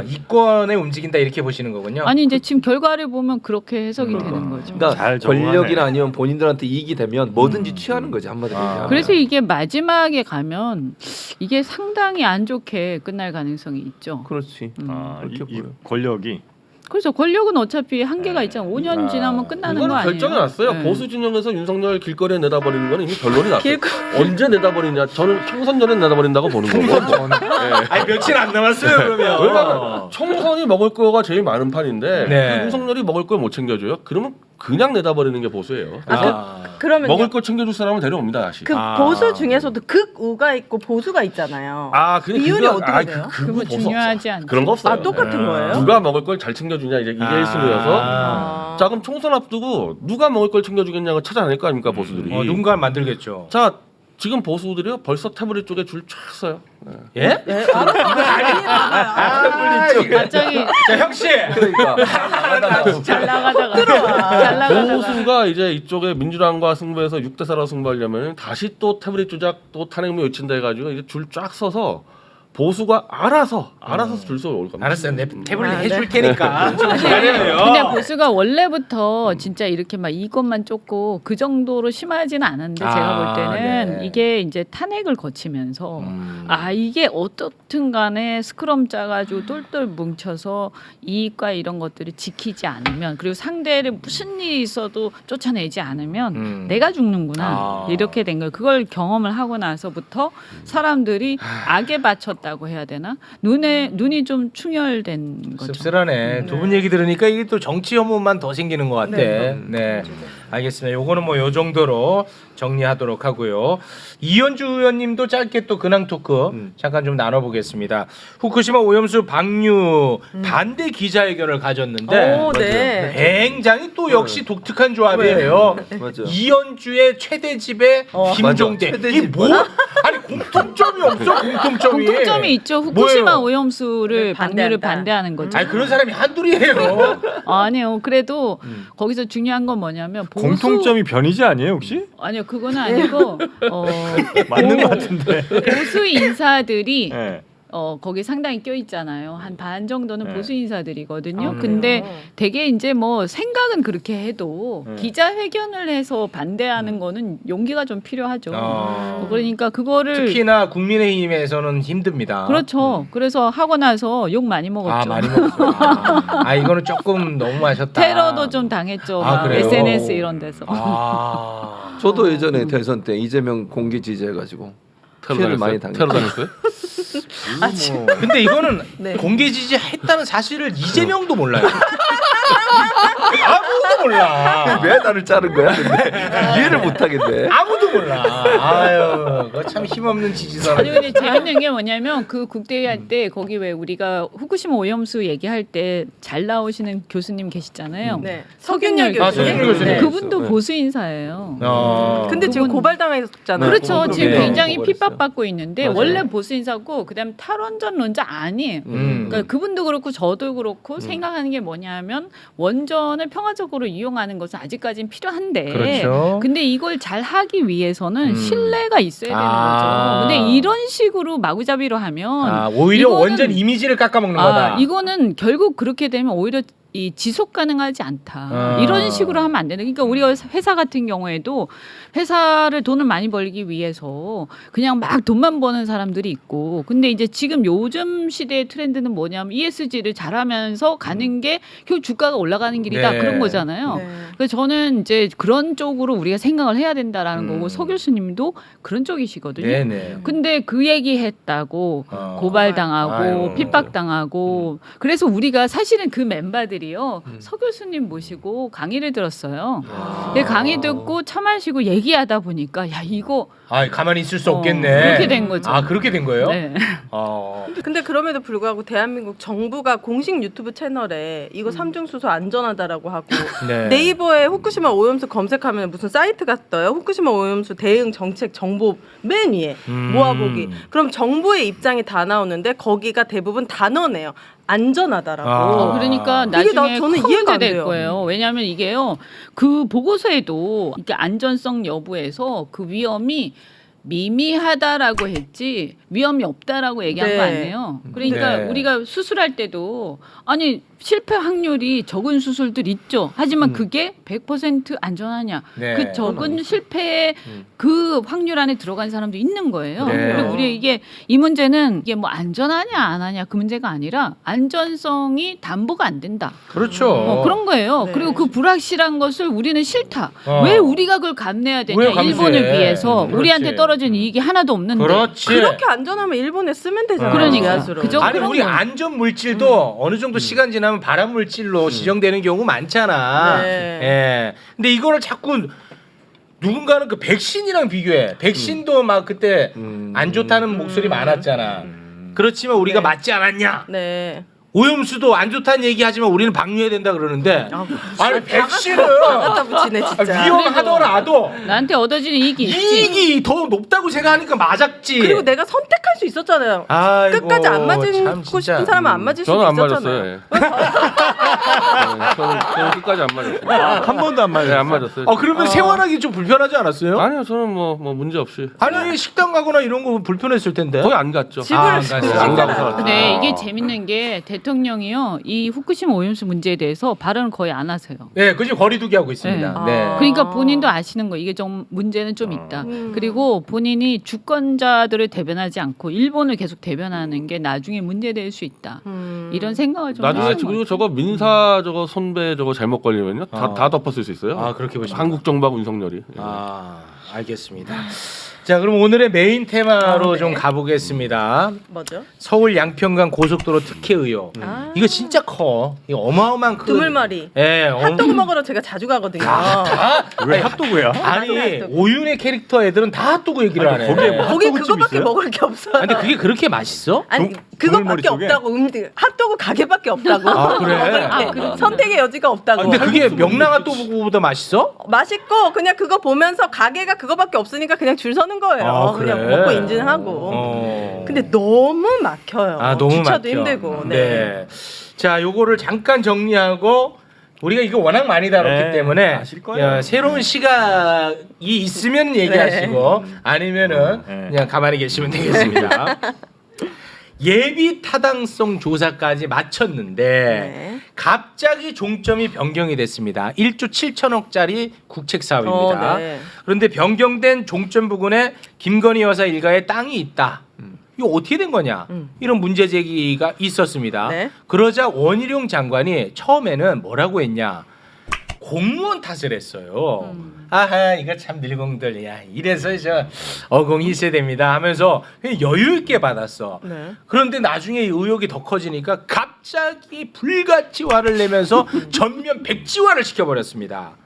S2: 이권에 움직인다 이렇게 보시는 거군요.
S6: 아니 이제 지금 결과를 보면 그렇게 해석이 되는 거죠.
S4: 그러니까
S1: 잘 정하네.
S4: 권력이나 아니면 본인들한테 이익이 되면 뭐든지 취하는 거지 한마디로 얘기하면.
S6: 그래서 이게 마지막에 가면 이게 상당히 안 좋게 끝날 가능성이 있죠.
S4: 그렇지.
S1: 이
S4: 그렇게 보여.
S1: 권력이
S6: 그래서 권력은 어차피 한계가 있잖아. 5년 지나면 끝나는 거
S5: 이거는
S6: 아니에요?
S5: 결정이 났어요.
S6: 네.
S5: 보수 진영에서 윤석열 길거리에 내다버리는 거는 이미 결론이 났어요.
S3: 길거리.
S5: 언제 내다버리냐? 저는 총선 전에 내다버린다고 보는 거고.
S2: 아니 며칠 안 남았어요 그러면.
S5: 왜냐면 총선이 먹을 거가 제일 많은 판인데
S2: 네.
S5: 그 윤석열이 먹을 걸 못 챙겨줘요. 그러면 그냥 내다버리는 게 보수예요.
S3: 그러면
S5: 먹을 걸 챙겨줄 사람은 데려옵니다 다시.
S3: 그 보수 중에서도 극우가 있고 보수가 있잖아요.
S5: 근데
S3: 비율이 어떻게 돼요?
S6: 그거 중요하지 않죠.
S5: 그런 거 없어요.
S3: 똑같은
S5: 네.
S3: 거예요?
S5: 누가 먹을 걸 잘 챙겨주냐 이게 1순위여서. 자 그럼 총선 앞두고 누가 먹을 걸 챙겨주겠냐고 찾아낼 거 아닙니까 보수들이.
S2: 누군가 만들겠죠.
S5: 자 지금 보수들이요 벌써 태블릿 쪽에 줄 쫙 서요. 네.
S2: 예?
S6: 갑자기
S2: 자 혁씨.
S4: 그러니까
S6: 잘 나가다가 잘 나가다가
S5: 보수가 이제 이쪽에 민주당과 승부해서 6대4로 승부하려면 다시 또 태블릿 조작 또 탄핵무 요친다 해가지고 이제 줄 쫙 서서 보수가 알아서 줄 서 올 겁니다.
S2: 알았어요. 내 태블릿
S3: 아,
S2: 해줄
S3: 네.
S2: 테니까. 기다려요.
S6: 근데 보수가 원래부터 진짜 이렇게 막 이것만 쫓고 그 정도로 심하지는 않은데 제가 볼 때는
S2: 네.
S6: 이게 이제 탄핵을 거치면서 이게 어떻든 간에 스크럼 짜가지고 똘똘 뭉쳐서 이익과 이런 것들을 지키지 않으면 그리고 상대를 무슨 일이 있어도 쫓아내지 않으면 내가 죽는구나 이렇게 된 거예요. 그걸 경험을 하고 나서부터 사람들이 악에 바쳤다고 해야 되나? 눈이 좀 충혈된 거죠.
S2: 씁쓸하네. 두 분 얘기 들으니까 이게 또 정치 혐오만 더 생기는 것 같아. 네. 알겠습니다. 요거는 뭐 요 정도로 정리하도록 하고요. 이현주 의원님도 짧게 또 근황 토크 잠깐 좀 나눠보겠습니다. 후쿠시마 오염수 방류 반대 기자회견을 가졌는데
S3: 오, 네.
S2: 굉장히 또 역시 독특한 조합이에요.
S4: 맞아.
S2: 이현주의 최대집에 김종대.
S4: 맞아.
S2: 이게 뭐? 아니 공통점이 없어 공통점이.
S6: 공통점이 있죠. 후쿠시마
S2: 뭐예요?
S6: 오염수를
S3: 네,
S6: 방류를
S3: 반대한다.
S6: 반대하는 거죠.
S2: 아니 그런 사람이 한둘이에요.
S6: 아니요. 그래도 거기서 중요한 건 뭐냐면 보수
S1: 공통점이 변이지 아니에요 혹시?
S6: 아니요. 그거는 아니고
S1: 맞는 것 같은데.
S6: 보수 인사들이
S1: 네.
S6: 거기 상당히 껴 있잖아요. 한 반 정도는
S1: 네.
S6: 보수 인사들이거든요.
S3: 아,
S6: 근데
S3: 그래요?
S6: 되게 이제 뭐 생각은 그렇게 해도
S1: 네.
S6: 기자회견을 해서 반대하는 거는 용기가 좀 필요하죠. 그러니까 그거를
S2: 특히나 국민의힘에서는 힘듭니다.
S6: 그렇죠. 그래서 하고 나서 욕 많이 먹었죠.
S2: 많이 먹었어요. 이거는 조금 너무하셨다.
S6: 테러도 좀 당했죠. 막
S2: 그래요?
S6: SNS 이런 데서.
S4: 저도 예전에 대선 때 이재명 공개 지지해가지고 피해를 많이 당했어요.
S5: 테러 당했어요?
S2: 근데 이거는
S3: 네.
S2: 공개 지지했다는 사실을 이재명도 몰라요. 아무도 몰라.
S4: 왜 나를 자른 거야? 근데 이해를 못 하겠네.
S2: 아무도 몰라. 아유, 그거 참 힘없는 지지선.
S6: 아니 근데 재밌는 게 뭐냐면 그 국대회 할 때 거기 왜 우리가 후쿠시마 오염수 얘기할 때 잘 나오시는 교수님 계시잖아요.
S3: 네.
S6: 석윤열
S3: 석윤열 교수님.
S2: 석윤열 교수님.
S3: 네.
S6: 그분도
S4: 네.
S6: 보수 인사예요.
S3: 근데 지금
S6: 그분-
S3: 고발당했잖아요.
S6: 그렇죠.
S4: 네.
S6: 지금
S2: 네.
S6: 굉장히
S4: 고발했어요.
S6: 핍박받고 있는데
S4: 맞아요.
S6: 원래 보수 인사고 그다음 탈원전론자 아니에요. 그러니까 그분도 그렇고 저도 그렇고 생각하는 게 뭐냐면 원전을 평화적으로 이용하는 것은 아직까지는 필요한데
S2: 그렇죠.
S6: 근데 이걸 잘 하기 위해서는 신뢰가 있어야 되는
S2: 아.
S6: 거죠. 근데 이런 식으로 마구잡이로 하면
S2: 오히려
S6: 이거는-
S2: 원전 이미지를 깎아먹는 거다.
S6: 이거는 결국 그렇게 되면 오히려 이 지속 가능하지 않다. 이런 식으로 하면 안 되는. 그러니까 우리가 회사 같은 경우에도 회사를 돈을 많이 벌기 위해서 그냥 막 돈만 버는 사람들이 있고, 근데 이제 지금 요즘 시대의 트렌드는 뭐냐면 ESG를 잘하면서 가는 게 결국 주가가 올라가는 길이다.
S2: 네.
S6: 그런 거잖아요.
S3: 네.
S6: 그래서 저는 이제 그런 쪽으로 우리가 생각을 해야 된다라는 거고 서 교수님도 그런 쪽이시거든요.
S2: 네네.
S6: 근데 그 얘기 했다고 고발당하고
S2: 아유.
S6: 핍박당하고 그래서 우리가 사실은 그 멤버들이요 서 교수님 모시고 강의를 들었어요. 근데 강의 듣고 차 마시고 얘기하다 보니까 야 이거
S2: 가만히 있을 수 없겠네.
S6: 그렇게 된 거죠.
S2: 그렇게 된 거예요?
S6: 네.
S3: 근데 그럼에도 불구하고 대한민국 정부가 공식 유튜브 채널에 이거 삼중수소 안전하다라고 하고
S2: 네.
S3: 네이버에 후쿠시마 오염수 검색하면 무슨 사이트가 떠요. 후쿠시마 오염수 대응 정책 정보 맨 위에 모아보기. 그럼 정부의 입장이 다 나오는데 거기가 대부분 단어네요. 안전하다라고.
S6: 그러니까
S3: 이게
S6: 나중에
S3: 저는
S6: 큰
S3: 이해가
S6: 문제
S3: 안
S6: 될
S3: 돼요.
S6: 거예요. 왜냐하면 이게요 그 보고서에도 이게 안전성 여부에서 그 위험이 미미하다라고 했지 위험이 없다라고 얘기한
S3: 네.
S6: 거 아니에요. 그러니까
S2: 네.
S6: 우리가 수술할 때도 아니 실패 확률이 적은 수술들 있죠. 하지만 그게 100% 안전하냐?
S2: 네.
S6: 그 적은 실패의 그 확률 안에 들어간 사람도 있는 거예요.
S2: 네.
S6: 그리고 우리 이게 이 문제는 이게 뭐 안전하냐 안 하냐 그 문제가 아니라 안전성이 담보가 안 된다.
S2: 그렇죠.
S6: 그런 거예요.
S3: 네.
S6: 그리고 그 불확실한 것을 우리는 싫다.
S2: 어.
S6: 왜 우리가 그걸 감내해야 되냐?
S2: 왜 감수해?
S6: 일본을 비해서
S2: 그렇지.
S6: 우리한테 떨어진 이익이 하나도 없는데.
S2: 그렇지.
S3: 그렇게 안전하면 일본에 쓰면 되잖아요.
S6: 그러니까.
S3: 기아수로.
S6: 그죠?
S2: 아니
S6: 그런
S2: 우리
S6: 건.
S2: 안전 물질도 어느 정도 시간 지나면 발암 물질로 지정되는 경우 많잖아.
S3: 네.
S2: 예. 근데 이거를 자꾸 누군가는 그 백신이랑 비교해. 백신도 막 그때 안 좋다는 목소리 많았잖아. 그렇지만 우리가
S3: 네.
S2: 맞지 않았냐?
S3: 네.
S2: 오염수도 안 좋다는 얘기하지만 우리는 방류해야 된다 그러는데 아니 백신은
S3: 갖다 붙이네 진짜.
S2: 위험하더라도
S6: 나한테 얻어지는 이익이 있지.
S2: 이익이 더 높다고 생각하니까 맞았지.
S3: 그리고 내가 선택할 수 있었잖아요.
S2: 아이고,
S3: 끝까지 안
S2: 참
S3: 맞고
S2: 진짜.
S3: 싶은 사람은 안 맞을 수도
S5: 저는 안
S3: 있었잖아요.
S5: 맞았어요. 예. 저는 끝까지 안 맞았어요.
S1: 한 번도 안
S5: 네,
S1: 맞아요.
S5: 안 맞았어요.
S2: 그러면 생활하기 좀 불편하지 않았어요?
S5: 아니요, 저는 뭐 문제 없이
S2: 아니 식당 가거나 이런 거 불편했을 텐데.
S5: 거의 안 갔죠.
S3: 집을
S2: 안 갔어요.
S5: 안 가고 살았죠.
S6: 근데 이게 재밌는 게 대통령이요 이 후쿠시마 오염수 문제에 대해서 발언을 거의 안 하세요.
S2: 네, 그지 거리두기 하고 있습니다.
S3: 네.
S2: 네.
S3: 아.
S6: 그러니까 본인도 아시는 거 이게 좀 문제는 좀 있다. 그리고 본인이 주권자들을 대변하지 않고 일본을 계속 대변하는 게 나중에 문제될 수 있다. 이런 생각을 좀
S5: 나중에
S6: 하시는
S5: 그리고
S6: 거죠.
S5: 저거 민사 저거 손배 저거 잘못 걸리면요 다 덮었을 수 있어요.
S2: 아 그렇게 보시면.
S5: 한국 정부하고 윤석열이. 예.
S2: 아 알겠습니다. 자 그럼 오늘의 메인 테마로
S3: 네.
S2: 좀 가보겠습니다.
S3: 뭐죠?
S2: 서울 양평간 고속도로 특혜 의혹.
S3: 아.
S2: 이거 진짜 커. 이거 어마어마한 큰.
S3: 드물머리.
S2: 예.
S3: 핫도그 먹으러 제가 자주 가거든요.
S1: 왜 핫도그야?
S2: 아니
S3: 핫도그.
S2: 오윤의 캐릭터 애들은 다 핫도그 얘기를 하네.
S1: 거기에 뭐
S3: 거기
S1: 핫도그집
S3: 그거밖에
S1: 있어요?
S3: 먹을 게 없어요.
S2: 근데 그게 그렇게 맛있어?
S3: 아니
S1: 드물머리
S3: 그거밖에
S1: 쪽에?
S3: 없다고 핫도그 가게밖에 없다고.
S2: 아, 그래?
S3: 네, 선택의 여지가 없다고.
S2: 아, 근데 그게 명랑 핫도그보다 맛있어?
S3: 맛있고 그냥 그거 보면서 가게가 그거밖에 없으니까 그냥 줄 서는 거예요.
S2: 아, 그래?
S3: 그냥 먹고 인증하고. 근데 너무 막혀요.
S2: 아 너무
S3: 주차도
S2: 막혀.
S3: 힘들고.
S2: 네. 자, 요거를 잠깐 정리하고 우리가 이거 워낙 많이 다뤘기
S1: 네,
S2: 때문에
S1: 아실 거예요.
S2: 새로운 시각이 있으면 얘기하시고 아니면은
S1: 네.
S2: 그냥 가만히 계시면 되겠습니다. 예비 타당성 조사까지 마쳤는데
S3: 네.
S2: 갑자기 종점이 변경이 됐습니다. 1조 7천억짜리 국책 사업입니다.
S3: 네.
S2: 그런데 변경된 종점 부근에 김건희 여사 일가의 땅이 있다. 이거 어떻게 된 거냐? 이런 문제 제기가 있었습니다.
S3: 네.
S2: 그러자 원희룡 장관이 처음에는 뭐라고 했냐? 공무원 탓을 했어요. 아하 이거 참 늙은들 야 이래서 저 어공이 있어야 됩니다 하면서 그냥 여유 있게 받았어.
S3: 네.
S2: 그런데 나중에 이 의혹이 더 커지니까 갑자기 불같이 화를 내면서 전면 백지화를 시켜버렸습니다.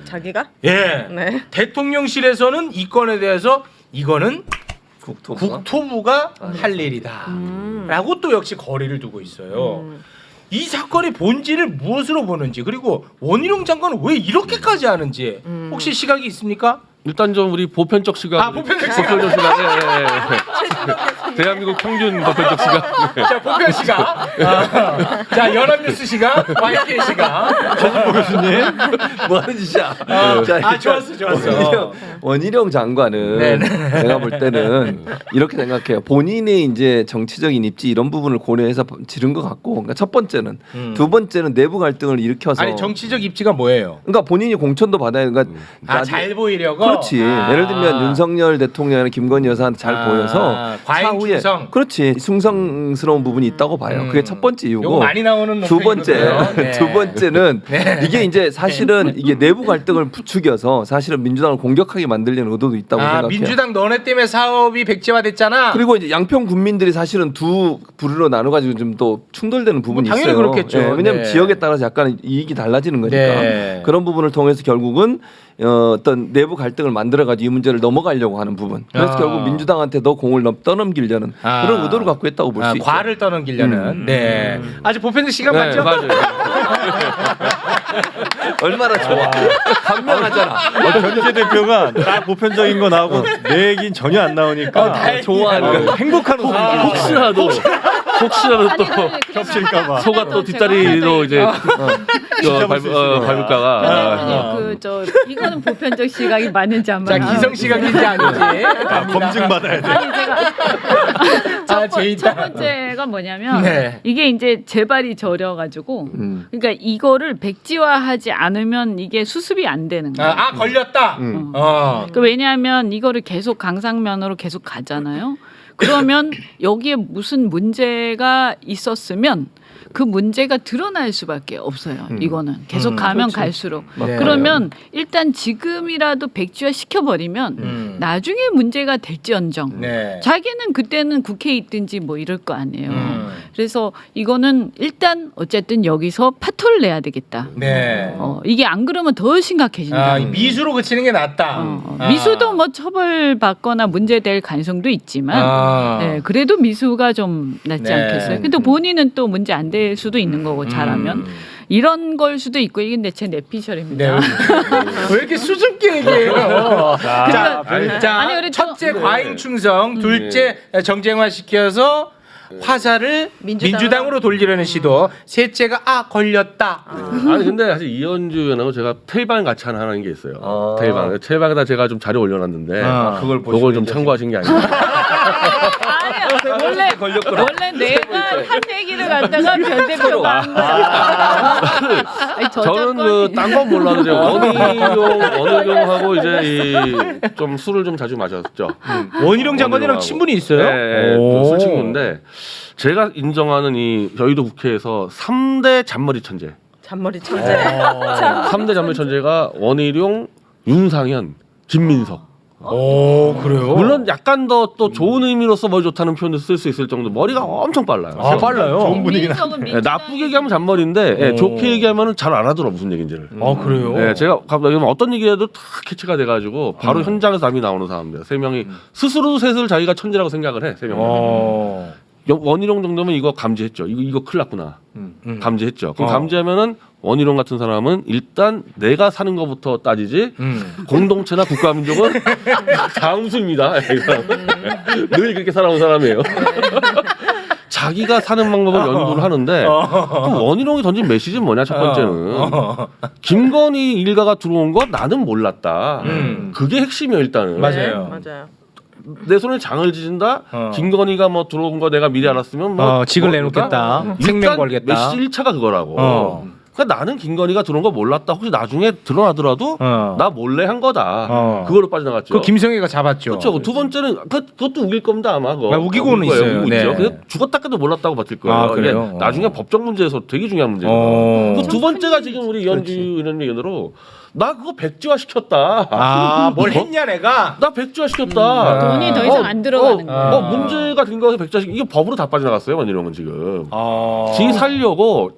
S3: 자기가?
S2: 예.
S3: 네.
S2: 대통령실에서는 이 건에 대해서 이거는
S4: 국토부가
S2: 국토부가 할 일이다. 라고 또 역시 거리를 두고 있어요. 이 사건의 본질을 무엇으로 보는지 그리고 원희룡 장관은 왜 이렇게까지 하는지 혹시 시각이 있습니까?
S5: 일단 좀 우리 보편적 시각.
S2: 아, 보편적 시각.
S5: 보편적 시각. 예. 대한민국 평균 보편적 시각. 예.
S2: 자 보편 시각, 자 연합뉴스 시각, YTN 시각.
S1: 최진보 교수님.
S4: 뭐 하는 짓이야?
S2: 아 좋았어.
S4: 원희룡 장관은
S2: 네네.
S4: 제가 볼 때는 이렇게 생각해요. 본인의 이제 정치적인 입지 이런 부분을 고려해서 지른 것 같고, 그러니까 첫 번째는 두 번째는 내부 갈등을 일으켜서.
S2: 아니 정치적 입지가 뭐예요?
S4: 그러니까 본인이 공천도 받아야. 그러니까
S2: 잘 보이려고.
S4: 그렇지. 예를 들면 윤석열 대통령이나 김건희 여사한테 잘 보여서
S2: 과잉 충성.
S4: 그렇지. 숭성스러운 부분이 있다고 봐요. 그게 첫 번째 이유고.
S2: 요거 많이 나오는
S4: 두 번째,
S2: 논평이거든요. 네.
S4: 두 번째는 이게 이제 사실은 이게 내부 갈등을 부추겨서 사실은 민주당을 공격하게 만들려는 의도도 있다고 생각해요.
S2: 민주당 너네 때문에 사업이 백지화됐잖아.
S4: 그리고 이제 양평 군민들이 사실은 두 부류로 나눠가지고 좀 또 충돌되는 부분이
S2: 당연히
S4: 있어요.
S2: 그렇겠죠.
S4: 왜냐하면
S2: 네.
S4: 지역에 따라서 약간 이익이 달라지는 거니까
S2: 네.
S4: 그런 부분을 통해서 결국은 어떤 내부 갈등을 만들어가지고 이 문제를 넘어가려고 하는 부분. 그래서 결국 민주당한테 더 공을 떠넘기려는 그런 의도를 갖고 있다고 볼 수 있죠.
S2: 과를 떠넘기려는. 네. 아주 보편적 시각
S5: 네,
S2: 맞죠?
S5: 맞아요.
S4: 얼마나 좋아. 감명하잖아.
S1: 변희재 대표가 딱 보편적인 거 나오고 내 얘기는 전혀 안 나오니까
S2: 다행이네.
S4: 좋아하는
S1: 행복한 웃음.
S5: 혹시라도 혹시라도 또
S1: 겹칠까봐.
S5: 소가 또 뒷다리로 이제 밟을까가.
S6: 그저 이거는 보편적 시각이 맞는지 안
S2: 자,
S6: 맞는지.
S2: 기성 시각인지 아닌지.
S1: 검증 받아야 돼.
S6: 아니 제가
S2: 아, 제이다.
S6: 첫 번째가 뭐냐면
S2: 네.
S6: 이게 이제 재발이 저려가지고 그러니까 이거를 백지화하지 않으면 이게 수습이 안 되는 거예요.
S2: 아, 걸렸다.
S6: 그 왜냐하면 이거를 계속 강상면으로 계속 가잖아요. 그러면 여기에 무슨 문제가 있었으면 그 문제가 드러날 수밖에 없어요. 이거는 계속 가면 갈수록.
S2: 네.
S6: 그러면 일단 지금이라도 백지화 시켜버리면 나중에 문제가 될지언정
S2: 네.
S6: 자기는 그때는 국회에 있든지 뭐 이럴 거 아니에요. 그래서 이거는 일단 어쨌든 여기서 파토를 내야 되겠다.
S2: 네.
S6: 이게 안 그러면 더 심각해진다.
S2: 아, 미수로 그치는 게 낫다. 아.
S6: 미수도 뭐 처벌받거나 문제될 가능성도 있지만
S2: 아.
S6: 네, 그래도 미수가 좀 낫지
S2: 네.
S6: 않겠어요. 근데 본인은 또 문제 안 될 수도 있는 거고 잘하면 이런 걸 수도 있고 이게 제 내피셜입니다.
S2: 네. 왜 이렇게 수줍게 얘기해요? 자,
S6: 아니, 그래도-
S2: 첫째 과잉 충성, 둘째 정쟁화 시켜서 화살을 민주당으로 돌리려는 시도, 셋째가 걸렸다.
S5: 아니 근데 사실 이현주 의원하고 제가 텔방 같이 하는 게 있어요. 텔방에다 제가 좀 자료 올려놨는데 그걸 좀 참고하신 게 아니에요.
S6: 아니야. 원래 내가 한 얘기를 갖다가 변 대표가 한 거야. 아니,
S5: 저는 그 딴 건 몰라도 이제 원희룡하고 이제 좀 술을 좀 자주 마셨죠.
S2: 원희룡 장관이랑 친분이 있어요?
S5: 네,
S2: 오.
S5: 술 친구인데 제가 인정하는 이 여의도 국회에서 3대 잔머리 천재.
S3: 잔머리 천재.
S5: 3대 잔머리 천재가 원희룡, 윤상현, 김민석.
S2: 오, 그래요?
S5: 물론 약간 더 또 좋은 의미로서 머리 좋다는 표현도 쓸 수 있을 정도 머리가 엄청 빨라요.
S2: 아, 빨라요?
S1: 좋은 분위기는.
S5: 네, 나쁘게 얘기하면 잔머리인데 예, 좋게 얘기하면 잘 알아들어 무슨 얘기인지를.
S2: 아, 그래요?
S5: 네, 제가 갑자기 어떤 얘기해도 다 캐치가 돼가지고 바로 현장에서 답이 나오는 사람들 3명이 스스로 셋을 자기가 천재라고 생각을 해. 3명. 원희룡 정도면 이거 감지했죠. 이거 큰일 났구나. 감지했죠. 그럼 감지하면은 원희룡 같은 사람은 일단 내가 사는 것부터 따지지 공동체나 국가민족은 다음수입니다. 늘 그렇게 살아온 사람이에요. 자기가 사는 방법을 연구를 하는데 그럼 원희룡이 던진 메시지는 뭐냐 첫 번째는 김건희 일가가 들어온 거 나는 몰랐다. 그게 핵심이에요 일단은.
S2: 맞아요.
S3: 맞아요.
S5: 내 손에 장을 지진다. 김건희가 뭐 들어온 거 내가 미리 알았으면 뭐
S2: 직을 내놓겠다. 생명 걸겠다.
S5: 메시지 1차가 그거라고. 그러니까 나는 김건희가 들어온 거 몰랐다. 혹시 나중에 드러나더라도 나 몰래 한 거다. 그걸로 빠져나갔죠.
S2: 그 김성애가 잡았죠.
S5: 그렇죠. 두 번째는 그것도 우길 겁니다 아마. 그거.
S2: 우기고는
S5: 우길 거예요.
S2: 있어요.
S5: 우기고
S2: 네.
S5: 있죠. 그래서 죽었다 깨도 몰랐다고 버틸 거예요.
S2: 아, 그래요?
S5: 이게 나중에 법적 문제에서 되게 중요한 문제예요. 그 두 번째가 지금 우리 이현주 의원 얘기대로 나 그거 백지화 시켰다.
S2: 아, 뭘 했냐 내가?
S5: 나 백지화 시켰다.
S6: 돈이 더 이상 안 들어가는 거야.
S5: 문제가 된 거에서 백지화 시키 이게 법으로 다 빠져나갔어요 원희룡은 지금.
S2: 아.
S5: 지 살려고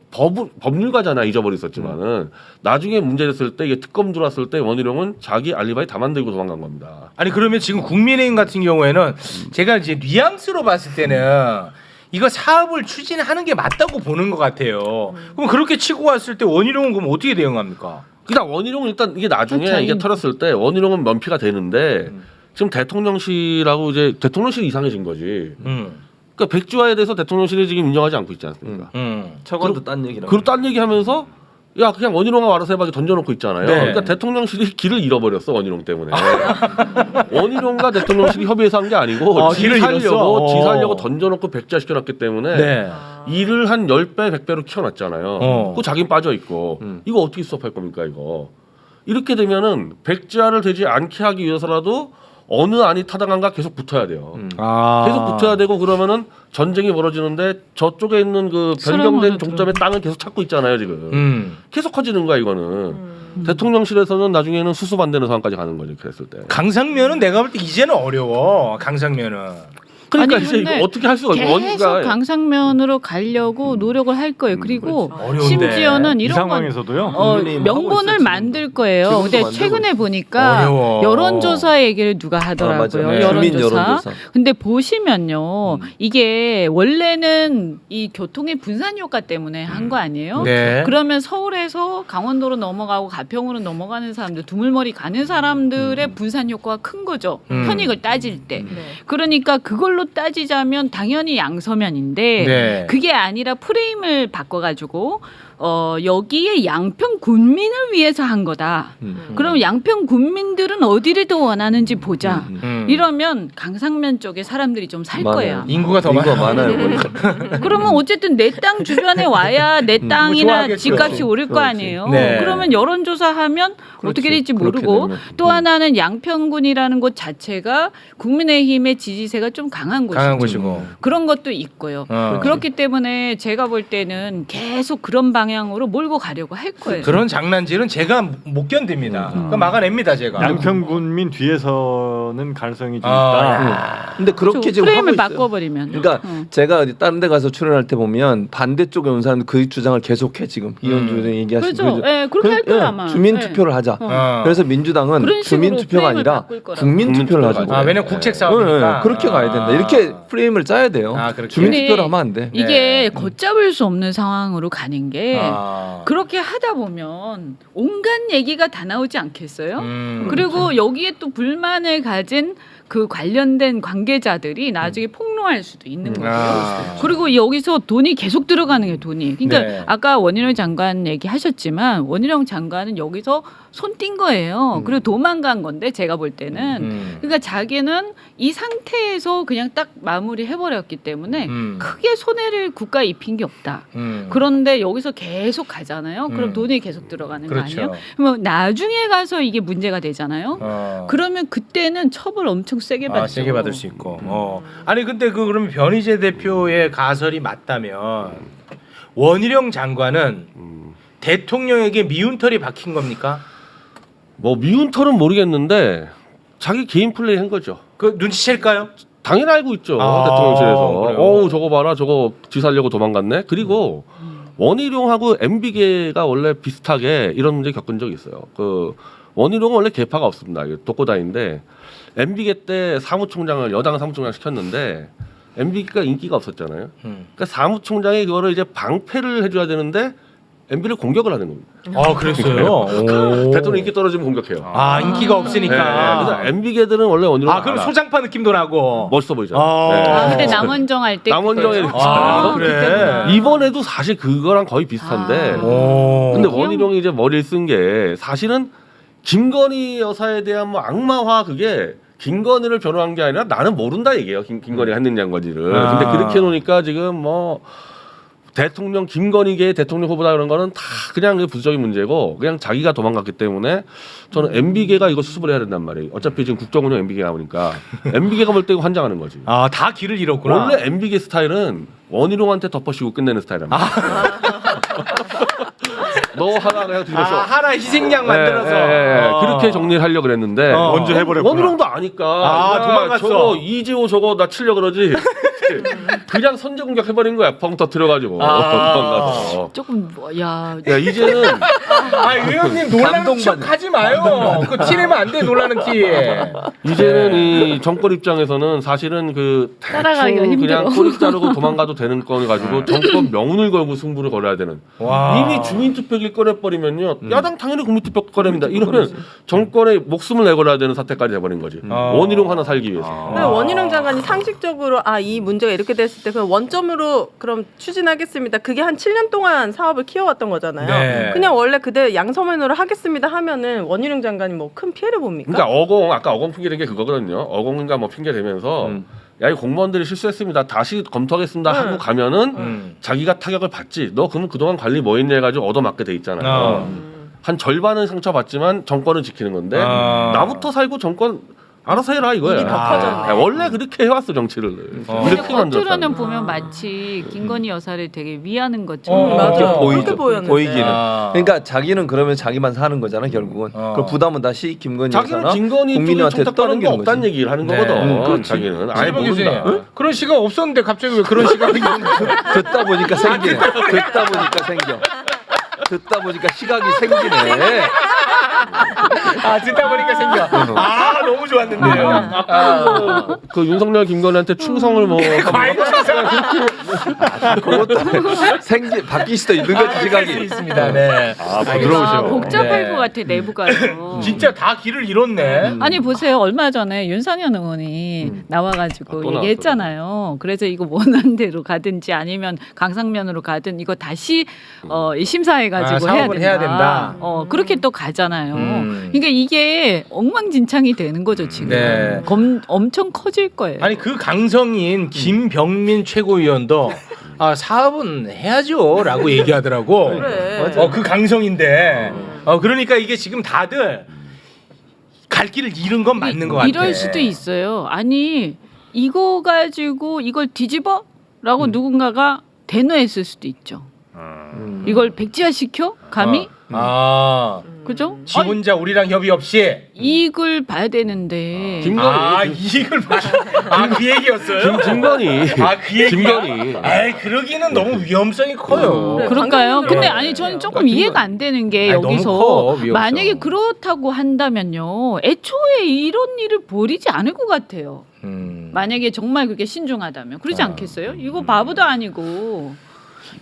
S5: 법률가잖아 잊어버렸었지만은 나중에 문제됐을 때 이게 특검 들어왔을 때 원희룡은 자기 알리바이 다 만들고 도망간 겁니다.
S2: 아니 그러면 지금 국민의힘 같은 경우에는 제가 이제 뉘앙스로 봤을 때는 이거 사업을 추진하는 게 맞다고 보는 것 같아요. 그럼 그렇게 치고 왔을 때 원희룡은 그럼 어떻게 대응합니까?
S5: 그러니까 원희룡은 일단 이게 나중에
S6: 그렇죠.
S5: 이게 털었을 때 원희룡은 면피가 되는데 지금 대통령실하고 이제 대통령실이 이상해진 거지. 그러니까 백지화에 대해서 대통령실이 지금 인정하지 않고 있지 않습니까?
S4: 차관도 딴 얘기라고.
S5: 그리고 딴 얘기하면서 야 그냥 원희룡하고 알아서 해봐 던져놓고 있잖아요.
S2: 네.
S5: 그러니까 대통령실이 길을 잃어버렸어 원희룡 때문에. 원희룡과 대통령실이 협의해서 한 게 아니고 지
S2: 길을
S5: 살려고
S2: 잃었어.
S5: 지 살려고 던져놓고 백지화시켜놨기 때문에
S2: 네.
S5: 일을 한 10배 100배로 키워놨잖아요. 그 자기는 빠져있고 이거 어떻게 수업할 겁니까 이거. 이렇게 되면은 백지화를 되지 않게 하기 위해서라도 어느 안이 타당한가 계속 붙어야 돼요. 계속 붙어야 되고 그러면은 전쟁이 벌어지는데 저쪽에 있는 그 변경된 종점의 땅을 계속 찾고 있잖아요 지금. 계속 커지는 거야 이거는. 대통령실에서는 나중에는 수습 안 되는 상황까지 가는 거죠 그랬을 때.
S2: 강상면은 내가 볼 때 이제는 어려워. 강상면은.
S5: 그러니까
S6: 아니,
S5: 이제 이거
S6: 근데
S5: 어떻게 할 수가 없고
S6: 계속 강상면으로 가려고 노력을 할 거예요. 그리고
S2: 어려운데.
S6: 심지어는
S1: 이
S6: 이런 건
S1: 상황에서도요.
S4: 국민의힘 하고
S6: 명분을
S4: 있어,
S6: 만들 거예요.
S4: 지금도
S6: 근데
S4: 만들고
S6: 최근에
S4: 있어.
S6: 보니까
S2: 어려워.
S6: 여론조사 얘기를 누가
S4: 맞아.
S6: 하더라고요.
S4: 네. 주민
S6: 여론조사.
S4: 여론조사.
S6: 근데 보시면요. 이게 원래는 이 교통의 분산 효과 때문에 한 거 아니에요?
S2: 네.
S6: 그러면 서울에서 강원도로 넘어가고 가평으로 넘어가는 사람들, 두물머리 가는 사람들의 분산 효과가 큰 거죠. 편익을 따질 때. 그러니까 그걸로 그걸로 따지자면 당연히 양서면인데
S2: 네.
S6: 그게 아니라 프레임을 바꿔가지고 여기에 양평 군민을 위해서 한 거다. 그럼 양평 군민들은 어디를 더 원하는지 보자. 이러면 강상면 쪽에 사람들이 좀 살
S4: 많아요.
S6: 거예요.
S2: 인구가 더
S4: 인구가
S2: 많아요.
S4: 많아요.
S6: 그러면 어쨌든 내 땅 주변에 와야 내 땅이나
S2: 좋아하겠죠.
S6: 집값이 오를 거
S4: 그렇지.
S6: 아니에요.
S2: 네.
S6: 그러면 여론조사하면 어떻게 될지
S4: 그렇게
S6: 모르고
S4: 되면.
S6: 또 하나는 양평군이라는 곳 자체가 국민의힘의 지지세가 좀 강한 곳이죠.
S2: 강한 곳이고.
S6: 그런 것도 있고요. 그렇기 때문에 제가 볼 때는 계속 그런 방향으로 몰고 가려고 할 거예요.
S2: 그런 장난질은 제가 못 견딥니다. 그거 막아냅니다 제가.
S1: 양평군민 뒤에서는 가능성이 좀
S2: 아,
S1: 있다.
S2: 야.
S4: 근데 그렇게 지금
S6: 프레임을
S4: 하고 있어요.
S6: 바꿔버리면.
S4: 그러니까 제가 어디 다른 데 가서 출연할 때 보면 반대쪽에 온 사람들 그 주장을 계속해 지금 이현주 얘기하신
S6: 그렇죠. 예, 그렇게 할 거예요, 아마.
S4: 주민
S6: 예.
S4: 투표를 하자.
S2: 어.
S4: 그래서 민주당은
S6: 그런 식으로
S4: 주민 투표가
S6: 프레임을
S4: 아니라
S6: 바꿀 거라고.
S4: 국민 투표를 하자고.
S2: 아, 왜냐면 국책 사업이니까.
S4: 그렇게 가야 된다. 이렇게 프레임을 짜야 돼요.
S2: 아, 그렇게.
S4: 주민
S6: 근데
S4: 투표를 하면 안 돼.
S6: 이게
S2: 네.
S6: 걷잡을 수 없는 상황으로 가는 게
S2: 아.
S6: 그렇게 하다 보면 온갖 얘기가 다 나오지 않겠어요? 그리고 여기에 또 불만을 가진 그 관련된 관계자들이 나중에 폭로할 수도 있는 거고요.
S2: 아.
S6: 그리고 여기서 돈이 계속 들어가는 게 돈이. 그러니까
S2: 네.
S6: 아까 원희룡 장관 얘기하셨지만 원희룡 장관은 여기서 손 띈 거예요. 그리고 도망간 건데 제가 볼 때는 그러니까 자기는 이 상태에서 그냥 딱 마무리 해버렸기 때문에 크게 손해를 국가에 입힌 게 없다. 그런데 여기서 계속 가잖아요. 그럼 돈이 계속 들어가는
S2: 그렇죠.
S6: 거 아니에요? 그러면 나중에 가서 이게 문제가 되잖아요. 그러면 그때는 처벌 엄청 세게 받죠.
S2: 세게 받을 수 있고. 아니 근데 그러면 변희재 대표의 가설이 맞다면 원희룡 장관은 대통령에게 미운 털이 박힌 겁니까?
S5: 뭐 미운 털은 모르겠는데 자기 개인 플레이 한 거죠.
S2: 그 눈치챌까요?
S5: 당연히 알고 있죠.
S2: 아,
S5: 대통령실에서.
S2: 그래요?
S5: 어우 저거 봐라 저거 지살려고 도망갔네. 그리고 원희룡하고 MB계가 원래 비슷하게 이런 문제 겪은 적이 있어요. 그 원희룡은 원래 계파가 없습니다. 독고다인데 MB계 때 사무총장을 여당 사무총장 시켰는데 MB계가 인기가 없었잖아요. 그러니까 사무총장이 그거를 이제 방패를 해줘야 되는데 MB를 공격을 하는 겁니다.
S2: 아 그랬어요.
S5: 대통령 인기 떨어지면 공격해요.
S2: 아 인기가 없으니까.
S5: 그래서 MB계들은 원래 원희룡
S2: 아 그럼 소장파 느낌도 나고.
S5: 멋있어 보이잖아요.
S2: 아.
S6: 근데 남원정 할 때
S5: 남원정에
S2: 아 그래.
S5: 이번에도 사실 그거랑 거의 비슷한데 근데 원희룡이 이제 머리를 쓴 게 사실은 김건희 여사에 대한 뭐 악마화 그게 김건희를 변호한 게 아니라 나는 모른다 얘기예요. 김건희가 했느냐 건지를. 근데 그렇게 놓으니까 지금 뭐 대통령 김건희계 대통령 후보다 그런 거는 다 그냥 부수적인 문제고 그냥 자기가 도망갔기 때문에 저는 MB계가 이거 수습을 해야 된단 말이에요. 어차피 지금 국정운영 MB계 나오니까 MB계가 볼 때 환장하는 거지.
S2: 아 다 길을 잃었구나.
S5: 원래 MB계 스타일은 원희룡한테 덮어씌고 끝내는 스타일이랍니다. 너 하나 그냥 뒤집어서
S2: 하나 희생양 만들어서
S5: 그렇게 정리를 하려고 그랬는데
S1: 먼저 해버렸구나.
S5: 원희룡도 아니까
S2: 도망갔어.
S5: 저거 이재호 저거 나 치려 그러지 그냥 선제 공격 해버린 거야. 펑 터뜨려가지고 도망가서.
S6: 조금 야
S5: 야 이제는
S2: 아 의원님 놀라는 척하지 마요. 그 티내면 안 돼 놀라는 티.
S5: 이제는 이 정권 입장에서는 사실은 그
S6: 따라가기가
S5: 대충
S6: 힘들어.
S5: 그냥 꼬리 자르고 도망가도 되는 건 가지고 정권 명운을 걸고 승부를 걸어야 되는.
S2: 와.
S5: 이미 주민투표기 꺼내버리면요 야당 당연히 국민투표 꺼냅니다. 이러면 정권의 목숨을 내걸어야 되는 사태까지 해버린 거지. 원희룡 하나 살기 위해서.
S3: 근데 원희룡 장관이 상식적으로 이 문제가 이렇게 됐을 때 그럼 원점으로 그럼 추진하겠습니다. 그게 한 7년 동안 사업을 키워왔던 거잖아요.
S2: 네.
S3: 그냥 원래 그대 양서면으로 하겠습니다 하면은 원희룡 장관이 뭐 큰 피해를 봅니까?
S5: 그러니까 아까 어공 핑계 된 게 그거거든요. 어공인가 뭐 핑계 대면서 야 이 공무원들이 실수했습니다. 다시 검토하겠습니다 하고 가면은 자기가 타격을 받지. 너 그러면 그동안 관리 뭐 했냐 해가지고 얻어맞게 돼 있잖아요. 한 절반은 상처받지만 정권은 지키는 건데 나부터 살고 정권 알아서 해라 이거야.
S3: 일이 더 커졌네.
S5: 원래 그렇게 해왔어 정치를.
S6: 근데
S5: 이렇게 만들었다.
S6: 겉으로는 보면 마치 김건희 여사를 되게 위하는 것처럼
S3: 맞아.
S4: 보이죠.
S3: 그렇게 보였는데.
S4: 보이기는. 그러니까 자기는 그러면 자기만 사는 거잖아 결국은. 그 부담은 다시 김건희
S5: 자기는
S4: 여사나
S5: 김건희
S4: 국민한테
S5: 쪽에 청탁받은 거
S4: 떨어지는
S5: 없다는
S4: 거지.
S5: 얘기를 하는
S2: 네.
S5: 거거든.
S4: 그렇지.
S5: 자기는 아예
S2: 신동
S5: 모른다.
S2: 교수님, 그런 시각 없었는데 갑자기 왜 그런 시각이
S4: 듣다 보니까 생기네. 듣다 보니까 생겨. 듣다 보니까 시각이 생기네.
S2: 듣다 보니까 생겨. 너무 좋았는데요.
S5: 그 윤석열 김건희한테 충성을 뭐
S2: 과잉 충성.
S4: 그것도 바뀔 수도 있는 거지
S2: 수
S4: 시각이.
S2: 있습니다. 네.
S1: 아,
S6: 아,
S1: 부드러우셔.
S6: 복잡할
S2: 네.
S6: 것 같아 내부가요.
S2: 진짜 다 길을 잃었네.
S6: 아니 보세요 얼마 전에 윤상현 의원이 나와가지고
S5: 또
S6: 얘기했잖아요. 그래서 이거 원하는 대로 가든지 아니면 강상면으로 가든 이거 다시 이 심사해가지고 해야
S2: 사업을
S6: 된다.
S2: 해야 된다.
S6: 그렇게 또 가잖아요.
S2: 음.
S6: 그러니까 이게 엉망진창이 되는 거죠 지금.
S2: 네.
S6: 엄청 커질 거예요.
S2: 아니 그 강성인 김병민 최고위원도 사업은 해야죠라고 얘기하더라고.
S3: 그래.
S2: 그 강성인데. 그러니까 이게 지금 다들 갈 길을 잃은 건 맞는 것 같아.
S6: 이럴 수도 있어요. 아니 이거 가지고 이걸 뒤집어라고 누군가가 대노했을 수도 있죠. 이걸 백지화 시켜 감히 그죠?
S2: 지 혼자 우리랑 협의 없이.
S6: 이익을 봐야 되는데
S2: 이익을 그 얘기였어요?
S5: 김건희.
S2: 그 얘기야?
S5: 김건희.
S2: 그러기는 너무 위험성이 커요.
S3: 그래.
S6: 그럴까요?
S3: 방송으로
S6: 근데
S3: 해요.
S6: 아니 저는 조금 이해가 안 되는 게
S2: 아니, 너무
S6: 여기서
S2: 커, 위험성.
S6: 만약에 그렇다고 한다면요 애초에 이런 일을 벌이지 않을 것 같아요. 만약에 정말 그게 신중하다면 그러지 않겠어요? 이거 바보도 아니고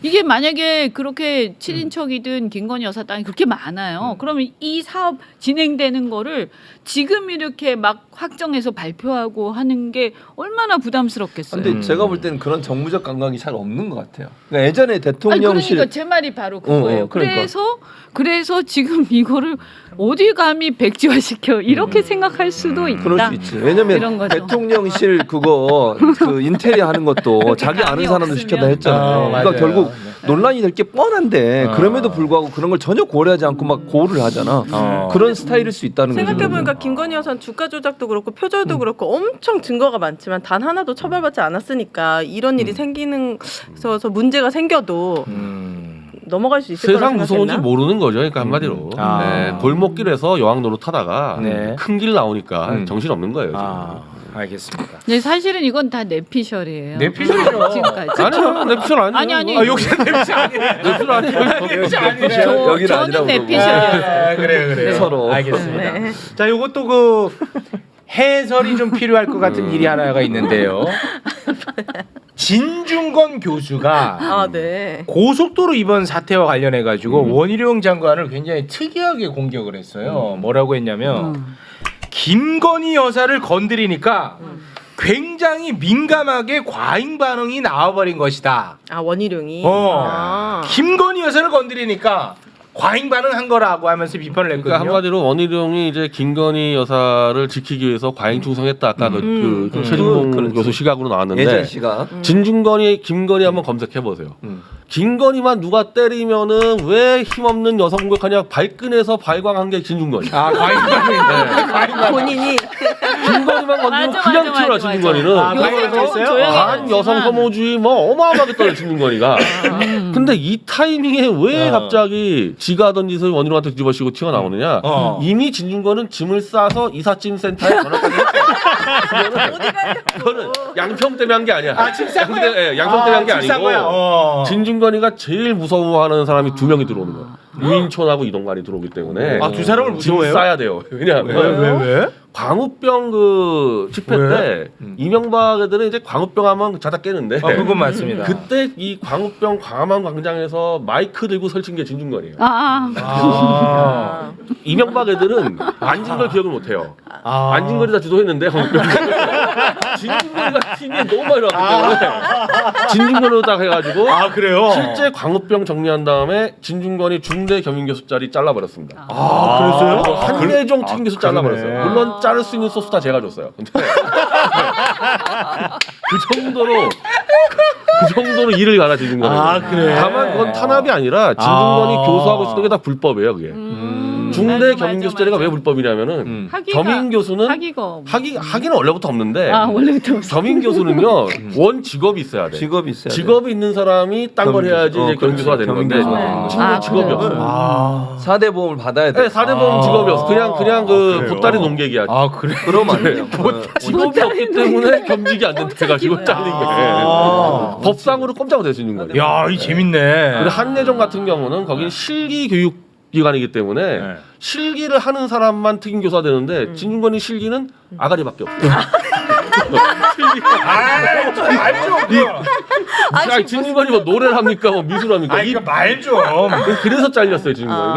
S6: 이게 만약에 그렇게 친인척이든 김건희 여사 땅이 그렇게 많아요. 그러면 이 사업 진행되는 거를 지금 이렇게 막 확정해서 발표하고 하는 게 얼마나 부담스럽겠어요.
S4: 근데 제가 볼 때는 그런 정무적 감각이 잘 없는 것 같아요. 그러니까 예전에
S6: 아니
S4: 대통령실
S6: 그러니까 제 말이 바로 그거예요.
S4: 그러니까.
S6: 그래서 지금 이거를 어디 감히 백지화 시켜 이렇게 생각할 수도 있다.
S4: 그럴 수 있지.
S6: 이런
S4: 왜냐면
S6: 거죠.
S4: 대통령실 그거 그 인테리어 하는 것도 자기 아는 사람도
S6: 없으면.
S4: 시켜다 했잖아요. 그러니까
S2: 맞아요.
S4: 결국 논란이 될 게 뻔한데 그럼에도 불구하고 그런 걸 전혀 고려하지 않고 막 고를 하잖아. 그런 스타일일 수 있다는 거죠.
S3: 생각해보니까 김건희 여사는 주가 조작도 그렇고 표절도 그렇고 엄청 증거가 많지만 단 하나도 처벌받지 않았으니까 이런 일이 생기는 그래서 문제가 생겨도 넘어갈 수 있을 거라고
S5: 세상 무서운지
S3: 생각했나?
S5: 모르는 거죠. 그러니까 한마디로 네, 골목길에서 여왕 노릇하다가
S2: 네.
S5: 큰 길 나오니까 정신 없는 거예요. 지금.
S2: 알겠습니다.
S6: 네, 사실은 이건 다 내피셜이에요.
S2: 내피셜이죠.
S6: 지금까지.
S5: 아니요, 냅션 아니에요.
S6: 아니.
S2: 욕심 내비시 아니에요.
S5: 냅션 아니에요.
S4: 여기는
S6: 저는
S4: 아니라고
S6: 내피셜이에요.
S2: 그래요.
S4: 서로.
S2: 알겠습니다.
S3: 네.
S2: 자, 요것도 그 해설이 좀 필요할 것 같은 일이 하나가 있는데요. 진중권 교수가
S3: 네.
S2: 고속도로 이번 사태와 관련해 가지고 원희룡 장관을 굉장히 특이하게 공격을 했어요. 뭐라고 했냐면 김건희 여사를 건드리니까 굉장히 민감하게 과잉 반응이 나와버린 것이다.
S3: 원희룡이.
S2: 김건희 여사를 건드리니까 과잉 반응한 거라고 하면서 비판을 했거든요.
S5: 그러니까 한마디로 원희룡이 이제 김건희 여사를 지키기 위해서 과잉 충성했다. 아까 그 최진봉
S4: 그렇죠.
S5: 교수 시각으로 나왔는데
S4: 예전 시각.
S5: 진중건이 김건희 한번 검색해 보세요. 김건희만 누가 때리면은 왜 힘없는 여성 공격하냐 발끈해서 발광한 게 진중건이.
S2: 과잉 반응.
S3: 본인이
S5: 김건희만 건드리면
S6: 맞아,
S5: 그냥
S6: 맞아,
S5: 튀어나
S6: 맞아.
S5: 진중건이는.
S6: 요새 조금 조용히
S5: 반 여성 혐오주의 뭐 어마어마하게 떨어 진중건이가. 근데 이 타이밍에 왜 갑자기 지가 하던 짓을 원희룡한테 뒤집어씌고 튀어나오느냐. 이미 진중건은 짐을 싸서 이삿짐 센터에 전화까지 했어요. 그거는 양평 때문에 한 게 아니야.
S2: 짐 싼 거야?
S5: 양평 때문에 한 게
S2: 짐 싼 거야?
S5: 아니고 진중건이가 제일 무서워하는 사람이 두 명이 들어오는 거야. 유인촌하고 이동관이 들어오기 때문에
S2: 두 사람을
S5: 짐
S2: 무서워해요?
S5: 싸야 돼요. 왜냐하면
S2: 왜?
S5: 광우병 그 집회
S2: 왜?
S5: 때 이명박 애들은 이제 광우병 하면 자다 깨는데
S2: 그건 맞습니다.
S5: 그때 이 광우병 광화문 광장에서 마이크 들고 설친 게 진중건이에요. 이명박 애들은 앉은 걸 기억을 못해요. 앉은 거리 다 주도했는데 광우병 진중건이가 TV에 너무 많이 나왔기 때문에 진중건으로 딱 해가지고
S2: 그래요?
S5: 실제 광우병 정리한 다음에 진중건이 중대 겸임교수짜리 잘라버렸습니다.
S2: 그랬어요?
S5: 그리고 한예종 특임교수 잘라버렸어요.
S2: 그러네.
S5: 물론 자를 수 있는 소스 다 제가 줬어요. 근데 그 정도로 일을 갈아지는 거예요.
S2: 그래.
S5: 다만 그건 탄압이 아니라 진중권이 교수하고 쓰는 게 다 불법이에요, 그게. 중대
S6: 맞아,
S5: 겸임교수 자리가
S6: 맞아.
S5: 왜 불법이냐면은
S6: 하기가
S5: 겸임교수는
S6: 하기가
S5: 하기는 원래부터 없는데
S6: 원래부터 없어.
S5: 겸임교수는요 원 직업이 있어야 돼.
S4: 직업이 있어야 돼.
S5: 직업이 있는 사람이 딴 걸 해야지 이제 겸임교수가 되는 건데
S4: 겸임교수가
S5: 친구는 직업이
S6: 그래요?
S5: 없어요.
S4: 4대 보험을 받아야 돼.
S5: 네, 4대 보험 직업이 없어. 그냥 그
S2: 그래요?
S5: 보따리 농객이야.
S4: 그래. 그러면 안 돼요.
S5: 직업이 없기 때문에 겸직이 안 된다 해가지고 잘린 거예요. 법상으로 꼼짝을 될 수 있는 거예요.
S2: 야, 이 재밌네.
S5: 그리고 한예종 같은 경우는 거긴 실기 교육 기관이기 때문에 실기를 하는 사람만 특임 교사가 되는데 진중권이 실기는 아가리밖에 없어요. 아니 진중권이 뭐 노래를 합니까? 뭐 미술 합니까?
S2: 이거 말 좀.
S5: 그래서 잘렸어요 진중권이.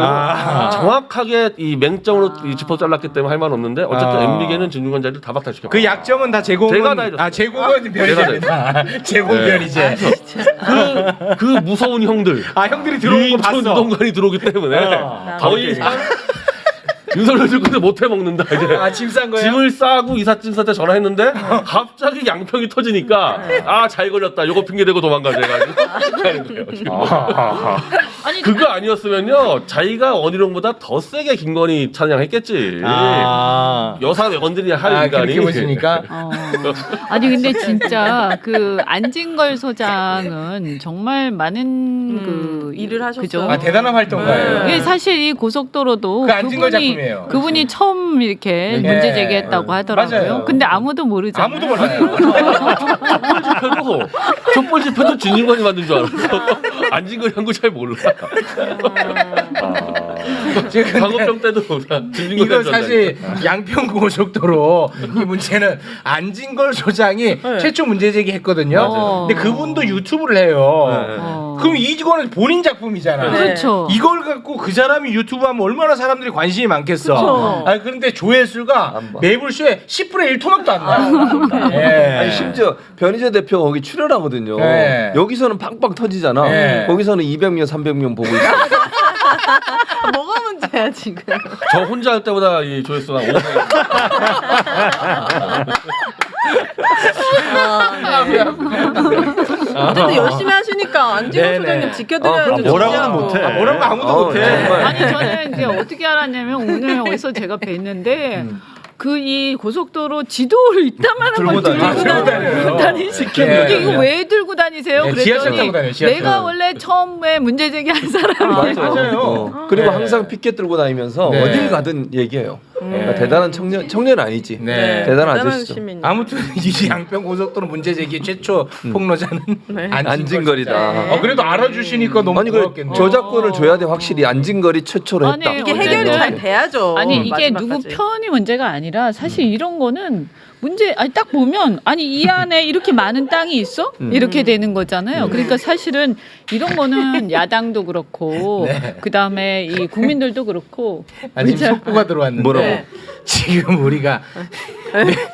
S5: 정확하게 이 맹점으로 짚어 잘랐기 때문에 할 말 없는데 어쨌든 MB계는 진중권 자리를 다 박탈시켰고.
S2: 그 약점은 다 제공은
S5: 제가 다 해줬어요.
S2: 제공은 변이제입니다. 제공 변이제.
S5: 그 무서운 형들.
S2: 형들이 들어온 거 봤어.
S5: 운동관이 들어오기 때문에 더 이상 윤석열 정권을 못 해먹는다 이제.
S2: 짐 싼 거야?
S5: 짐을 싸고 이삿짐한테 전화했는데 갑자기 양평이 터지니까 잘 걸렸다. 요거 핑계 대고 도망가자 해가지고 하는 거예요. 지금.
S6: 아니
S5: 그거 아니었으면요 자기가 원희룡보다 더 세게 김건희 찬양했겠지. 여사 외건들이 할 인간이.
S2: 그렇게 보시니까.
S6: 아니 근데 진짜 그 안진걸 소장은 정말 많은 그
S3: 일을 하셨어요.
S6: 그죠?
S2: 대단한 활동가예요.
S6: 이게 사실 이 고속도로도
S2: 그 안진걸 작품이에요.
S6: 그분이 처음 이렇게
S2: 네.
S6: 문제 제기했다고 하더라고요.
S2: 맞아요.
S6: 근데 아무도 모르잖아요.
S2: 아무도 몰라요.
S5: 촛불 집회도 진중권이 만든 줄 알았어. 안진걸이 한 거 잘 몰라. 광우병 때도 진중권이
S2: 이거 사실 양평 고속도로 이 문제는 안진걸 소장이 최초 문제 제기했거든요. 근데 그분도 유튜브를 해요. 그럼 이거는 본인 작품이잖아.
S3: 네.
S6: 그렇죠.
S2: 이걸 갖고 그 사람이 유튜브 하면 얼마나 사람들이 관심이 많겠어.
S3: 그쵸.
S2: 그런데 조회수가 매불쇼에 10분의 1 토막도 안 나요.
S4: 아니 심지어 변희재 대표가 거기 출연하거든요.
S2: 네.
S4: 여기서는 팡팡 터지잖아.
S2: 네.
S4: 거기서는 200명, 300명 보고 있어.
S3: 뭐가 문제야 지금?
S5: 저 혼자 할 때보다 이 조회수가 500.
S3: 어쨌든 열심히 하시니까 안진걸
S2: 네네.
S3: 소장님 지켜드려야죠.
S1: 뭐라고는
S3: 진짜.
S1: 못해.
S2: 뭐라고 아무도 못해.
S4: 정말.
S6: 아니 저는 이제 어떻게 알았냐면 오늘 어디서 제가 뵀는데 그 이 고속도로 지도를 이따만한
S4: 들고
S6: 걸 들고
S2: 다녀요.
S6: 다니시죠.
S2: 네.
S6: 근데 이거 왜 들고 다니세요?
S2: 네, 지하철 타고
S6: 그랬더니
S2: 다녀요, 지하철.
S6: 내가 원래 처음에 문제 제기한 사람이에요.
S2: 맞아요.
S4: 그리고
S2: 네.
S4: 항상 피켓 들고 다니면서
S2: 네.
S4: 어딜 가든 얘기해요. 그러니까 대단한 청년 아니지.
S2: 네.
S4: 대단한
S3: 대단한
S4: 아저씨죠.
S3: 시민.
S2: 아무튼 이 양평 고속도로 문제 제기 최초 폭로자는
S3: 네.
S4: 안진걸이다.
S2: 그래도 알아주시니까 너무
S4: 아니
S2: 고맙겠네.
S4: 저작권을 줘야 돼. 확실히 안진걸이 최초로
S6: 아니,
S4: 했다.
S3: 이게
S6: 어쨌든.
S3: 해결이 잘 돼야죠.
S6: 아니 이게 누구
S3: 마지막까지.
S6: 편이 문제가 아니라 사실 이런 거는 문제 딱 보면 이 안에 이렇게 많은 땅이 있어? 이렇게 되는 거잖아요. 그러니까 사실은 이런 거는 야당도 그렇고 그다음에 이 국민들도 그렇고
S2: 지금 속보가 들어왔는데
S4: 뭐라고?
S2: 지금 우리가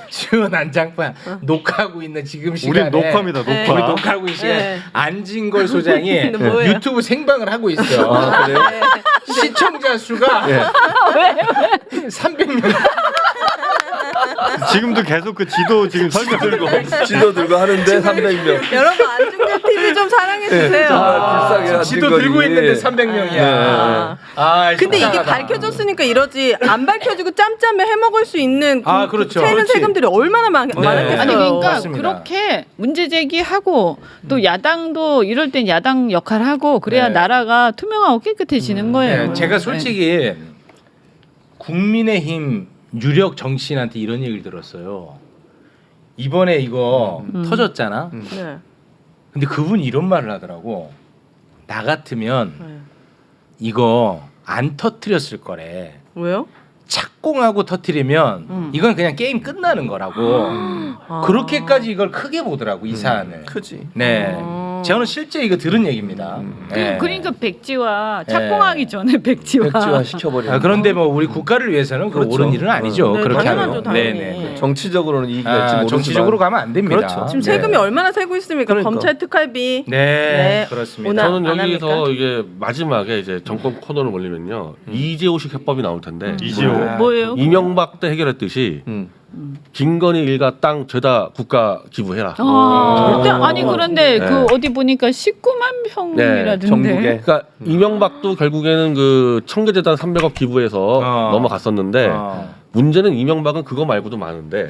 S2: 주요 난장판 녹화하고 있는 지금 시간에
S1: 우리 녹화입니다. 녹화.
S2: 우리 녹화하고 있는 시간에
S3: 네.
S2: 안진걸 소장이
S3: 근데 뭐예요?
S2: 유튜브 생방을 하고 있어요.
S4: 아, 그래요?
S2: 시청자 수가 300명.
S1: 지금도 계속 그 지도 지금 설명 들고
S4: 지도 들고 하는데 300명.
S3: 여러분 안중근 TV 좀 사랑해 주세요.
S4: 불쌍해.
S2: 지도
S4: 안진걸이.
S2: 들고 있는데 300명이야.
S3: 근데 이게 밝혀졌으니까 이러지 안 밝혀지고 짬짬에 해먹을 수 있는
S2: 그렇죠.
S3: 새는
S2: 그렇지.
S3: 세금들이 얼마나 많겠어요.
S6: 아니 그러니까
S2: 맞습니다.
S6: 그렇게 문제 제기하고 또 야당도 이럴 땐 야당 역할하고 그래야
S2: 네.
S6: 나라가 투명하고 깨끗해지는 거예요.
S2: 네, 제가 솔직히 국민의힘 유력 정치인한테 이런 얘기를 들었어요. 이번에 이거 터졌잖아.
S3: 네.
S2: 근데 그분이 이런 말을 하더라고. 나 같으면
S3: 네.
S2: 이거 안 터뜨렸을 거래.
S3: 왜요?
S2: 착공하고 터뜨리면 이건 그냥 게임 끝나는 거라고. 그렇게까지 이걸 크게 보더라고 이 사안을.
S4: 크지.
S2: 네. 저는 실제 이거 들은 얘기입니다. 네.
S6: 그러니까 백지화 착공하기 전에 백지화.
S4: 백지화 시켜버려.
S2: 그런데 뭐 우리 국가를 위해서는 그
S4: 그렇죠.
S2: 옳은 일은 아니죠.
S3: 네,
S2: 그렇게
S3: 당연하죠,
S2: 하면.
S3: 당연히.
S2: 네네.
S4: 정치적으로는 이익이 될지 모르지만
S2: 정치적으로 가면 안 됩니다.
S4: 그렇죠.
S3: 지금
S2: 네.
S3: 세금이 얼마나 새고 있습니까?
S4: 그러니까.
S3: 검찰 특활비.
S2: 네, 그렇습니다.
S3: 오늘
S5: 저는
S3: 안
S5: 여기서
S3: 합니까?
S5: 이게 마지막에 이제 정권 코너를 몰리면요 이재호식 해법이 나올 텐데
S1: 이재호.
S6: 뭐예요?
S5: 이명박 때 해결했듯이 김건희 일가 땅 죄다 국가 기부해라.
S6: 절대 아니 그런데
S5: 네.
S6: 그 어디 보니까 19만 평이라던데.
S4: 전국에.
S5: 그러니까 이명박도 결국에는 그 청계재단 300억 기부해서 넘어갔었는데 문제는 이명박은 그거 말고도 많은데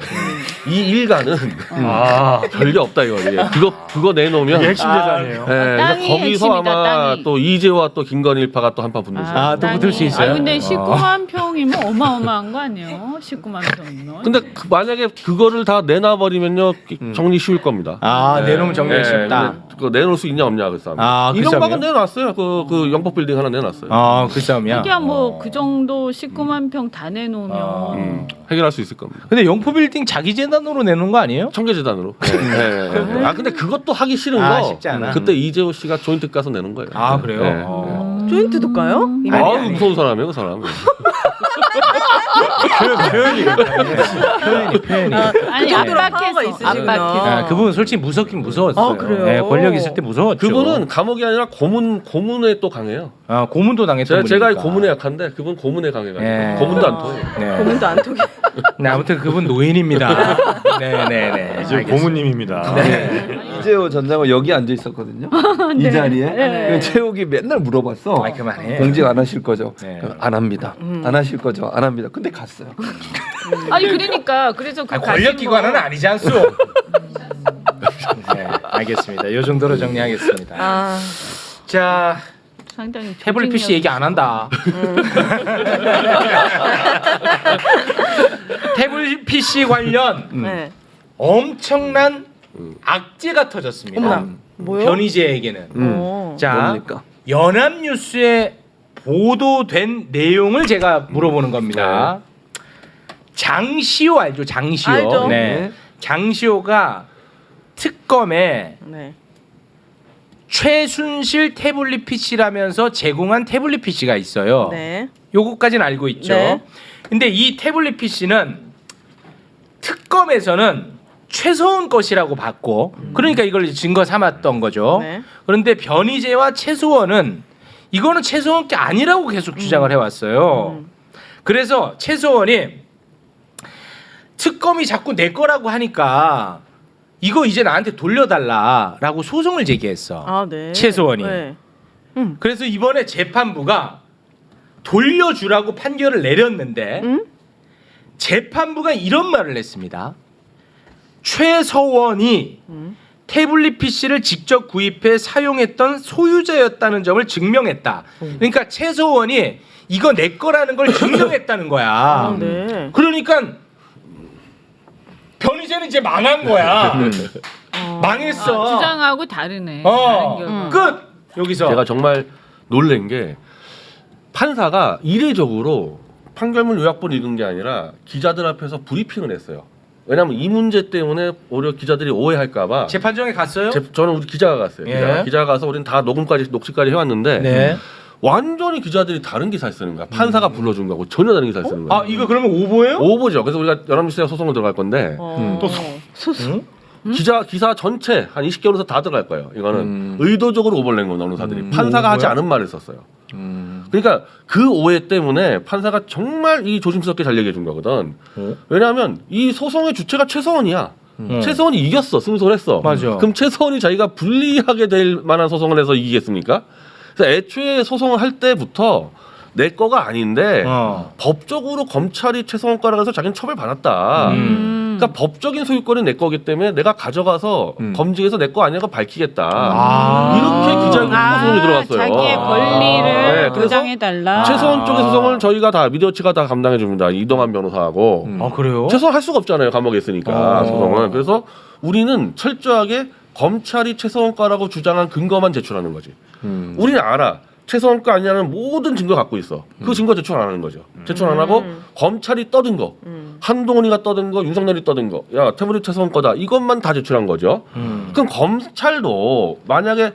S5: 이 일가는 별게 없다 이거지. 그거 내놓으면
S1: 이게 핵심 재산이에요.
S5: 네,
S6: 땅이
S5: 그래서 거기서
S6: 핵심이다,
S5: 아마
S6: 땅이.
S5: 또 이재호와 또 김건희 일파가 또 한판 붙는 거죠.
S2: 또 붙을 수 있어요?
S6: 근데 19만 평이면 어마어마한 거 아니에요? 19만 평이면.
S5: 근데 만약에 그거를 다 내놔버리면요 정리 쉬울 겁니다.
S2: 내놓으면 정리가 쉽다.
S5: 그거 내놓을 수 있냐 없냐 그 싸움.
S2: 그
S5: 이명박은
S2: 싸움이요?
S5: 내놨어요. 그 영법 빌딩 하나 내놨어요.
S2: 그 싸움이야.
S6: 그게 뭐 그 정도 19만 평 다 내놓으면
S5: 해결할 수 있을 겁니다.
S2: 근데 영포 빌딩 자기 재단으로 내는 거 아니에요?
S5: 청계재단으로. 네. 아 근데 그것도 하기 싫은
S2: 아,
S5: 거.
S2: 쉽지 않아.
S5: 그때 이재호 씨가 조인트 가서 내는 거예요.
S2: 아 그래요?
S5: 네.
S3: 조인트도 까요?
S5: 아우 무서운 사람이에요, 그 사람.
S2: 표현이.
S6: 아니
S3: 정도로 파워가
S6: 압박해서
S3: 있으시구나.
S6: 압박해서.
S2: 그분 솔직히 무섭긴 무서웠어요.
S3: 아, 그래요?
S2: 네, 권력 있을 때 무서웠죠.
S5: 그분은 감옥이 아니라 고문에 또 강해요.
S2: 고문도 당했던
S5: 제가
S2: 분이니까.
S5: 고문에 약한데 그분 고문에 강해가지고
S2: 네.
S5: 고문도 안 통해요.
S2: 네.
S3: 고문도 안 통해.
S2: 네, 아무튼 그분 노인입니다. 네네네.
S1: 이제 고모님입니다.
S4: 이재호 전 장관 여기 앉아 있었거든요. 이 자리에 최욱이 맨날 물어봤어.
S2: 아이, 그만해.
S4: 공직 안 하실 거죠?
S2: 네.
S4: 안 합니다. 안 하실 거죠? 안 합니다. 근데 갔어요.
S6: 아니 그러니까 그래서 그
S2: 권력 기관은 아니지 않소. 네, 알겠습니다. 요 정도로 정리하겠습니다.
S3: 아,
S2: 자,
S6: 상당히
S2: 태블릿 PC 얘기 안 한다. 태블릿 PC 관련
S3: 네.
S2: 엄청난 악재가 터졌습니다.
S3: 어머나, 뭐요?
S2: 변희재에게는.
S3: 어.
S2: 자,
S4: 뭡니까?
S2: 연합뉴스에 보도된 내용을 제가 물어보는 겁니다. 장시호 알죠? 장시호.
S3: 알죠.
S2: 네. 장시호가 특검에
S3: 네.
S2: 최순실 태블릿 PC라면서 제공한 태블릿 PC가 있어요.
S3: 네.
S2: 요거까지는 알고 있죠.
S3: 네.
S2: 근데 이 태블릿 PC는 특검에서는 최소원 것이라고 봤고, 그러니까 이걸 증거 삼았던 거죠.
S3: 네.
S2: 그런데 변희재와 최소원은 이거는 최소원 게 아니라고 계속 주장을 해왔어요. 그래서 최소원이 특검이 자꾸 내 거라고 하니까 이거 이제 나한테 돌려달라라고 소송을 제기했어.
S3: 아, 네.
S2: 최소원이.
S3: 네.
S2: 그래서 이번에 재판부가 돌려주라고 판결을 내렸는데 재판부가 이런 말을 했습니다. 최서원이 태블릿 PC를 직접 구입해 사용했던 소유자였다는 점을 증명했다. 그러니까 최서원이 이거 내 거라는 걸 증명했다는 거야.
S3: 아, 네.
S2: 그러니까 변희재는 이제 망한 거야. 망했어.
S6: 주장하고 다르네.
S2: 어.
S6: 다른 결과.
S2: 끝. 여기서
S5: 제가 정말 놀란 게 판사가 이례적으로 판결문 요약본 읽은 게 아니라 기자들 앞에서 브리핑을 했어요. 왜냐하면 이 문제 때문에 오히려 기자들이 오해할까봐.
S2: 재판정에 갔어요?
S5: 저는 우리 기자가 갔어요.
S2: 예.
S5: 기자가 가서 우리는 다 녹취까지 해왔는데
S2: 네.
S5: 완전히 기자들이 다른 기사를 쓰는 거야. 판사가 불러준 거하고 전혀 다른 기사를 쓰는 거야.
S2: 아 이거 그러면 오보예요?
S5: 오보죠. 그래서 우리가 연합뉴스에 소송을 들어갈 건데
S3: 또
S2: 응?
S5: 기사 전체 한 20개월에서 다 들어갈 거예요. 이거는 의도적으로 오보를 낸 겁니다. 언론사들이. 판사가 하지
S2: 오보야?
S5: 않은 말을 썼어요. 그러니까 그 오해 때문에 판사가 정말 이 조심스럽게 잘 얘기해 준 거거든. 왜냐하면 이 소송의 주체가 최서원이야. 최서원이 이겼어. 승소했어.
S2: 맞아.
S5: 그럼 최서원이 자기가 불리하게 될 만한 소송을 해서 이기겠습니까? 그래서 애초에 소송을 할 때부터 내 거가 아닌데 법적으로 검찰이 최서원 거라고 해서 자기는 처벌받았다. 그러니까 법적인 소유권이 내 거기 때문에 내가 가져가서 검증해서 내 거 아니라고 밝히겠다. 이렇게 기자가 소송이 들어갔어요.
S6: 자기의 권리를
S5: 네, 그래서
S6: 보장해달라.
S5: 최서원 쪽의 소송을 저희가 다 미디어치가 다 감당해 줍니다. 이동환 변호사하고.
S2: 아 그래요?
S5: 최소한 할 수가 없잖아요. 감옥에 있으니까 소송을. 그래서 우리는 철저하게 검찰이 최소한가라고 주장한 근거만 제출하는 거지. 우리는 알아. 최소한가 아니냐는 모든 증거 갖고 있어. 그 증거 제출 안 하는 거죠. 제출 안 하고 검찰이 떠든 거, 한동훈이가 떠든 거, 윤석열이 떠든 거, 야 태블릿 최소한가다 이것만 다 제출한 거죠. 그럼 검찰도 만약에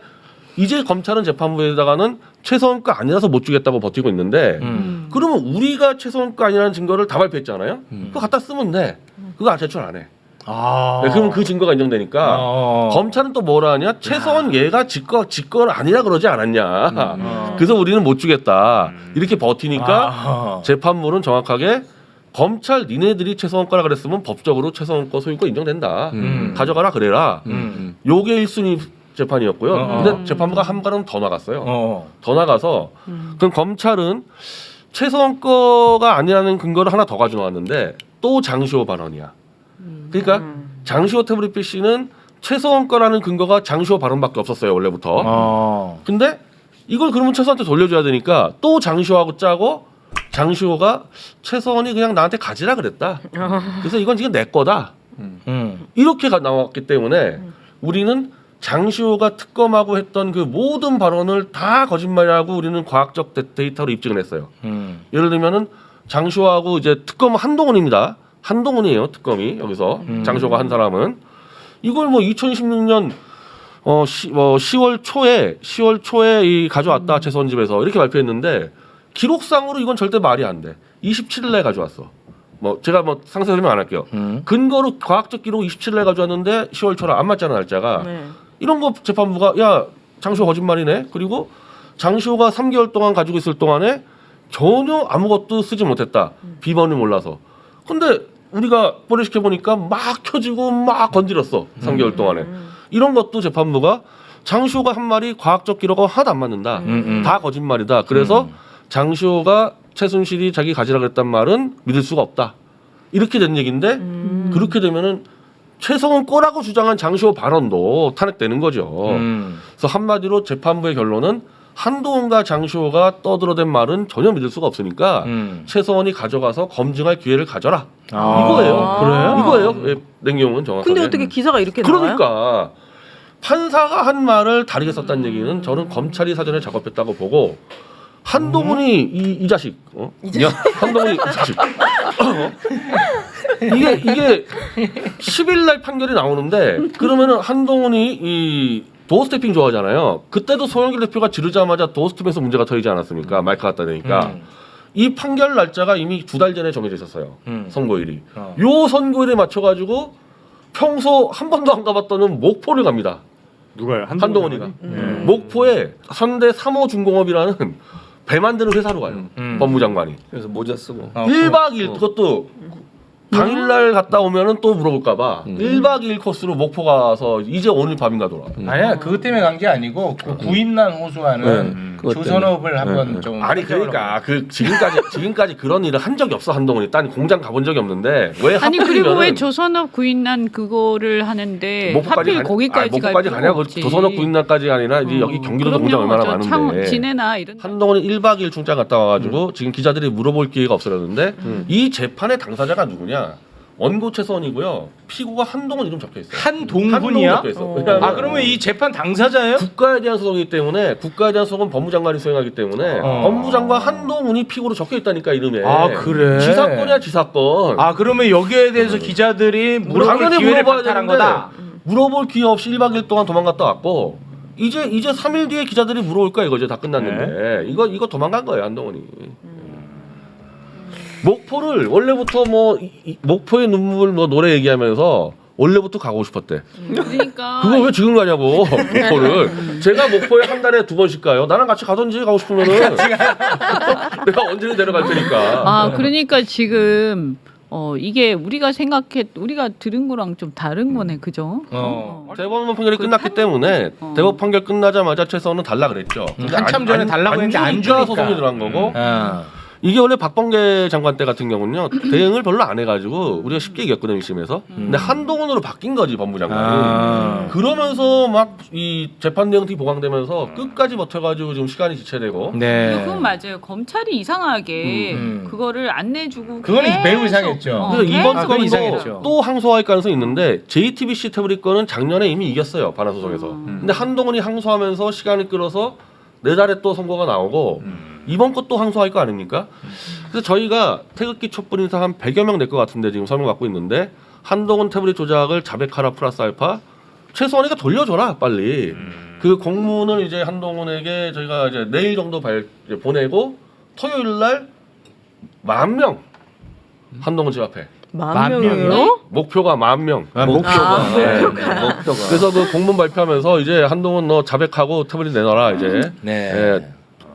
S5: 이제 검찰은 재판부에다가는 최소한가 아니라서 못 주겠다고 버티고 있는데 그러면 우리가 최소한가 아니라는 증거를 다 발표했잖아요. 그거 갖다 쓰면 돼. 그거 제출 안 해. 네, 그러면 그 증거가 인정되니까 검찰은 또 뭐라 하냐? 최소한 얘가 직권 아니라 그러지 않았냐? 그래서 우리는 못 주겠다. 이렇게 버티니까 재판부는 정확하게 검찰 니네들이 최소한가라 그랬으면 법적으로 최소한가 소유권 인정된다. 가져가라 그래라. 요게 1순위 재판이었고요. 근데 재판부가 한 발은 더 나갔어요. 더 나가서 그럼 검찰은 최소한가가 아니라는 근거를 하나 더 가져 나왔는데 또 장시호 발언이야. 그러니까 장시호 태블릿 PC는 최소한가라는 근거가 장시호 발언밖에 없었어요 원래부터. 근데 이걸 그러면 최소한한테 돌려줘야 되니까 또 장시호하고 짜고 장시호가 최소한이 그냥 나한테 가지라 그랬다. 그래서 이건 지금 내 거다. 이렇게 나왔기 때문에 우리는 장시호가 특검하고 했던 그 모든 발언을 다 거짓말이라고 우리는 과학적 데이터로 입증을 했어요. 예를 들면은 장시호하고 이제 특검은 한동훈입니다. 한동훈이에요 특검이 여기서 장시호가 한 사람은 이걸 뭐 2016년 10월 초에 이 가져왔다 최소한 집에서 이렇게 발표했는데 기록상으로 이건 절대 말이 안 돼. 27일날 가져왔어. 뭐 제가 뭐 상세 설명 안 할게요. 근거로 과학적 기록 27일날 가져왔는데 10월 초랑 안 맞잖아 날짜가.
S3: 네.
S5: 이런 거 재판부가 야 장시호 거짓말이네. 그리고 장시호가 3개월 동안 가지고 있을 동안에 전혀 아무것도 쓰지 못했다. 비번을 몰라서. 근데 우리가 보내시켜 보니까 막 켜지고 막 건드렸어. 3개월 동안에. 이런 것도 재판부가 장시호가 한 말이 과학적 기록과 하나도 안 맞는다. 다 거짓말이다. 그래서 장시호가 최순실이 자기 가지라 그랬단 말은 믿을 수가 없다. 이렇게 된 얘기인데 그렇게 되면은 최성은 꼬라고 주장한 장시호 발언도 탄핵되는 거죠. 그래서 한마디로 재판부의 결론은 한동훈과 장시호가 떠들어댄 말은 전혀 믿을 수가 없으니까 최성원이 가져가서 검증할 기회를 가져라. 이거예요.
S2: 그래요?
S5: 이거예요. 예, 냉경은 정확하게.
S3: 근데 어떻게 기사가 이렇게 나와요?
S5: 그러니까 판사가 한 말을 다르게 썼다는 얘기는 저는 검찰이 사전에 작업했다고 보고 한동훈이 이 자식, 한동훈이 이 자식. 이게 10일 날 판결이 나오는데 그러면은 한동훈이 이 도어 스태핑 좋아하잖아요. 그때도 송영길 대표가 지르자마자 도어 스태핑에서 문제가 터지지 않았습니까? 마이크 갖다 대니까. 이 판결 날짜가 이미 2달 전에 정해져 있었어요. 선고일이. 요 선고일에 맞춰가지고 평소 한 번도 안 가봤다는 목포를 갑니다.
S1: 누가요?
S5: 한동훈이가. 목포에 현대 3호 중공업이라는 배 만드는 회사로 가요. 법무장관이.
S4: 그래서 모자 쓰고
S5: 1박 2일 그것도 당일날 갔다 오면은 또 물어볼까봐 1박 2일 코스로 목포 가서 이제 오늘 밤인가 돌아.
S2: 아니야 그것 때문에 간 게 아니고 그 구인난 호소하는
S4: 그것
S2: 조선업을 한번 좀
S5: 아니 그러니까 그 지금까지 그런 일을 한 적이 없어 한동훈이. 딴 공장 가본 적이 없는데 왜
S6: 아니 그리고
S5: 하필이면은
S6: 왜 조선업 구인난 그거를 하는데
S5: 목포까지
S6: 하필 거기까지 갈
S5: 목포까지
S6: 필요가
S5: 가냐?
S6: 없지.
S5: 조선업 구인난까지 아니라 이제 여기 경기도도 공장 얼마나 많은데.
S6: 진해나 이런
S5: 한동훈이 1박 2일 출장 갔다 와가지고 지금 기자들이 물어볼 기회가 없어졌는데 이 재판의 당사자가 누구냐? 원고 최선이고요. 피고가 한동훈 이름 적혀 있어요.
S2: 한동훈이야?
S5: 적혀 있어. 왜냐하면
S2: 아 그러면 이 재판 당사자예요?
S5: 국가에 대한 소송이기 때문에 국가에 대한 소송은 법무장관이 수행하기 때문에 법무장관 한동훈이 피고로 적혀 있다니까 이름에.
S2: 아 그래.
S5: 지사건이야 지사건.
S2: 아 그러면 여기에 대해서 기자들이 물어볼
S5: 당연히
S2: 기회를
S5: 물어봐야
S2: 박탈한
S5: 되는데
S2: 거다.
S5: 물어볼 기회 없이 1박 2일 동안 도망갔다 왔고 이제 3일 뒤에 기자들이 물어볼 거야 이거 이제 다 끝났는데 이거 도망간 거예요 한동훈이. 목포를 원래부터 뭐 목포의 눈물 뭐 노래 얘기하면서 원래부터 가고 싶었대.
S6: 그러니까
S5: 그걸 왜 지금 가냐고 목포를. 제가 목포에 한 달에 2번씩 가요. 나랑 같이 가든지 가고 싶으면은 내가 언제든 데려갈 테니까.
S6: 아 그러니까 지금 이게 우리가 들은 거랑 좀 다른 거네, 그죠?
S5: 대법원 판결이 끝났기 때문에 대법 판결 끝나자마자 최선은 달라 그랬죠. 근데
S2: 한참 전에 달라고 했는데 안 주니까
S5: 소송이 들어간 거고.
S2: 어.
S5: 이게 원래 박범계 장관 때 같은 경우는요 대응을 별로 안 해가지고 우리가 쉽게 이겼거든요 1심에서. 근데 한동훈으로 바뀐 거지 법무장관이. 그러면서 막 이 재판 내용들이 보강되면서 끝까지 버텨가지고 지금 시간이 지체되고.
S2: 네.
S6: 그건 맞아요. 검찰이 이상하게 그거를 안 내주고
S2: 그거는
S6: 계속,
S2: 매우 이상했죠.
S5: 그래서 이번
S2: 그건
S5: 건도
S2: 이상했죠.
S5: 또 항소할 가능성이 있는데 JTBC 태블릿 건은 작년에 이미 이겼어요 반환 소송에서. 근데 한동훈이 항소하면서 시간을 끌어서 내달에 또 선고가 나오고 이번 것도 항소할 거 아닙니까? 그래서 저희가 태극기 촛불 인사 한 100여 명 될 것 같은데 지금 설명 받고 있는데 한동훈 태블릿 조작을 자백하라 플러스 알파 최소한이가 돌려줘라 빨리. 그 공문을 이제 한동훈에게 저희가 이제 내일 정도 이제 보내고 토요일 날 10,000명 한동훈 집 앞에.
S3: 10,000명이요?
S5: 목표가 10,000명.
S2: 목표가.
S5: 네. 그래서 그 공문 발표하면서 이제 한동훈 너 자백하고 태블릿 내놔라 이제.
S2: 네.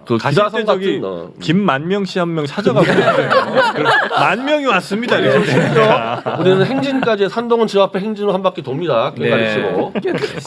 S5: 그
S1: 가실
S5: 기자성
S1: 때 저기
S5: 같은
S1: 김만명 씨 한 명 찾아가고 10,000명이 왔습니다. 이렇게.
S5: 우리는 행진까지 한동훈 집 앞에 행진을 한 바퀴 돕니다. 깽가리
S2: 네.
S5: 치고.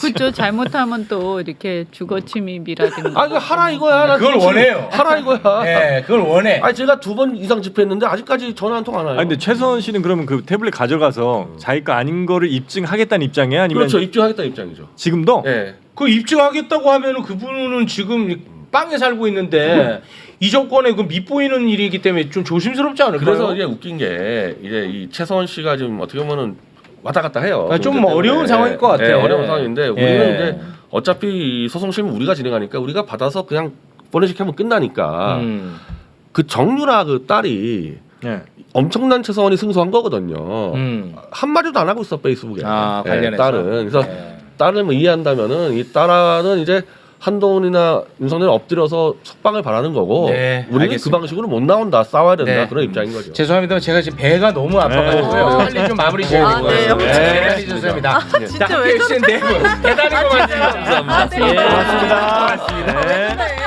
S6: 그렇죠. 잘못하면 또 이렇게 주거 침입이라든가.
S5: 아 이거 하라 이거야. 나
S2: 그걸
S5: 지금
S2: 원해요.
S5: 하라 이거야.
S2: 네, 그걸 원해.
S5: 아니 제가 2번 이상 집회했는데 아직까지 전화 한 통 안 와요.
S1: 아 근데 최선 씨는 그러면 그 태블릿 가져가서 자기 거 아닌 거를 입증하겠다는 입장이에요? 아니면
S5: 그렇죠. 입증하겠다는 입장이죠.
S1: 지금도?
S5: 예.
S2: 그 입증하겠다고 하면은 그분은 지금 빵에 살고 있는데 이 조건에 그 밉보이는 일이기 때문에 좀 조심스럽지 않을까요?
S5: 그래서 이게 웃긴 게 이제 이 최서원 씨가 지금 어떻게 보면은 왔다 갔다 해요.
S2: 아, 좀
S5: 문제 때문에.
S2: 어려운 상황일 것 같아.
S5: 예, 어려운 상황인데 우리는
S2: 예.
S5: 이제 어차피 이 소송 실무 우리가 진행하니까 우리가 받아서 그냥 보내시키면 끝나니까 그 정유라 그 딸이
S1: 예.
S5: 엄청난 최서원이 승소한 거거든요. 한 마디도 안 하고 있어 페이스북에.
S2: 아, 관련해서?
S5: 딸은 그래서
S2: 네.
S5: 딸을 뭐 이해한다면은 이 딸은 이제 한동훈이나 윤석열 엎드려서 석방을 바라는 거고
S2: 네,
S5: 우리는
S2: 알겠습니다.
S5: 그 방식으로 못 나온다 싸워야 된다
S2: 네.
S5: 그런 입장인 거죠.
S2: 죄송합니다. 제가 지금 배가 너무 아파가지고요. 빨리 좀 마무리 지어야
S3: 아,
S2: 되고요.
S3: 네, 영철.
S2: 대단히 좋습니다.
S3: 진짜 왜
S2: 자, 함께해 주신 네 분 대단히 고맙습니다.
S3: 아, 네.
S2: 예,
S1: 고맙습니다.
S2: 고맙습니다.
S1: 네.
S3: 네.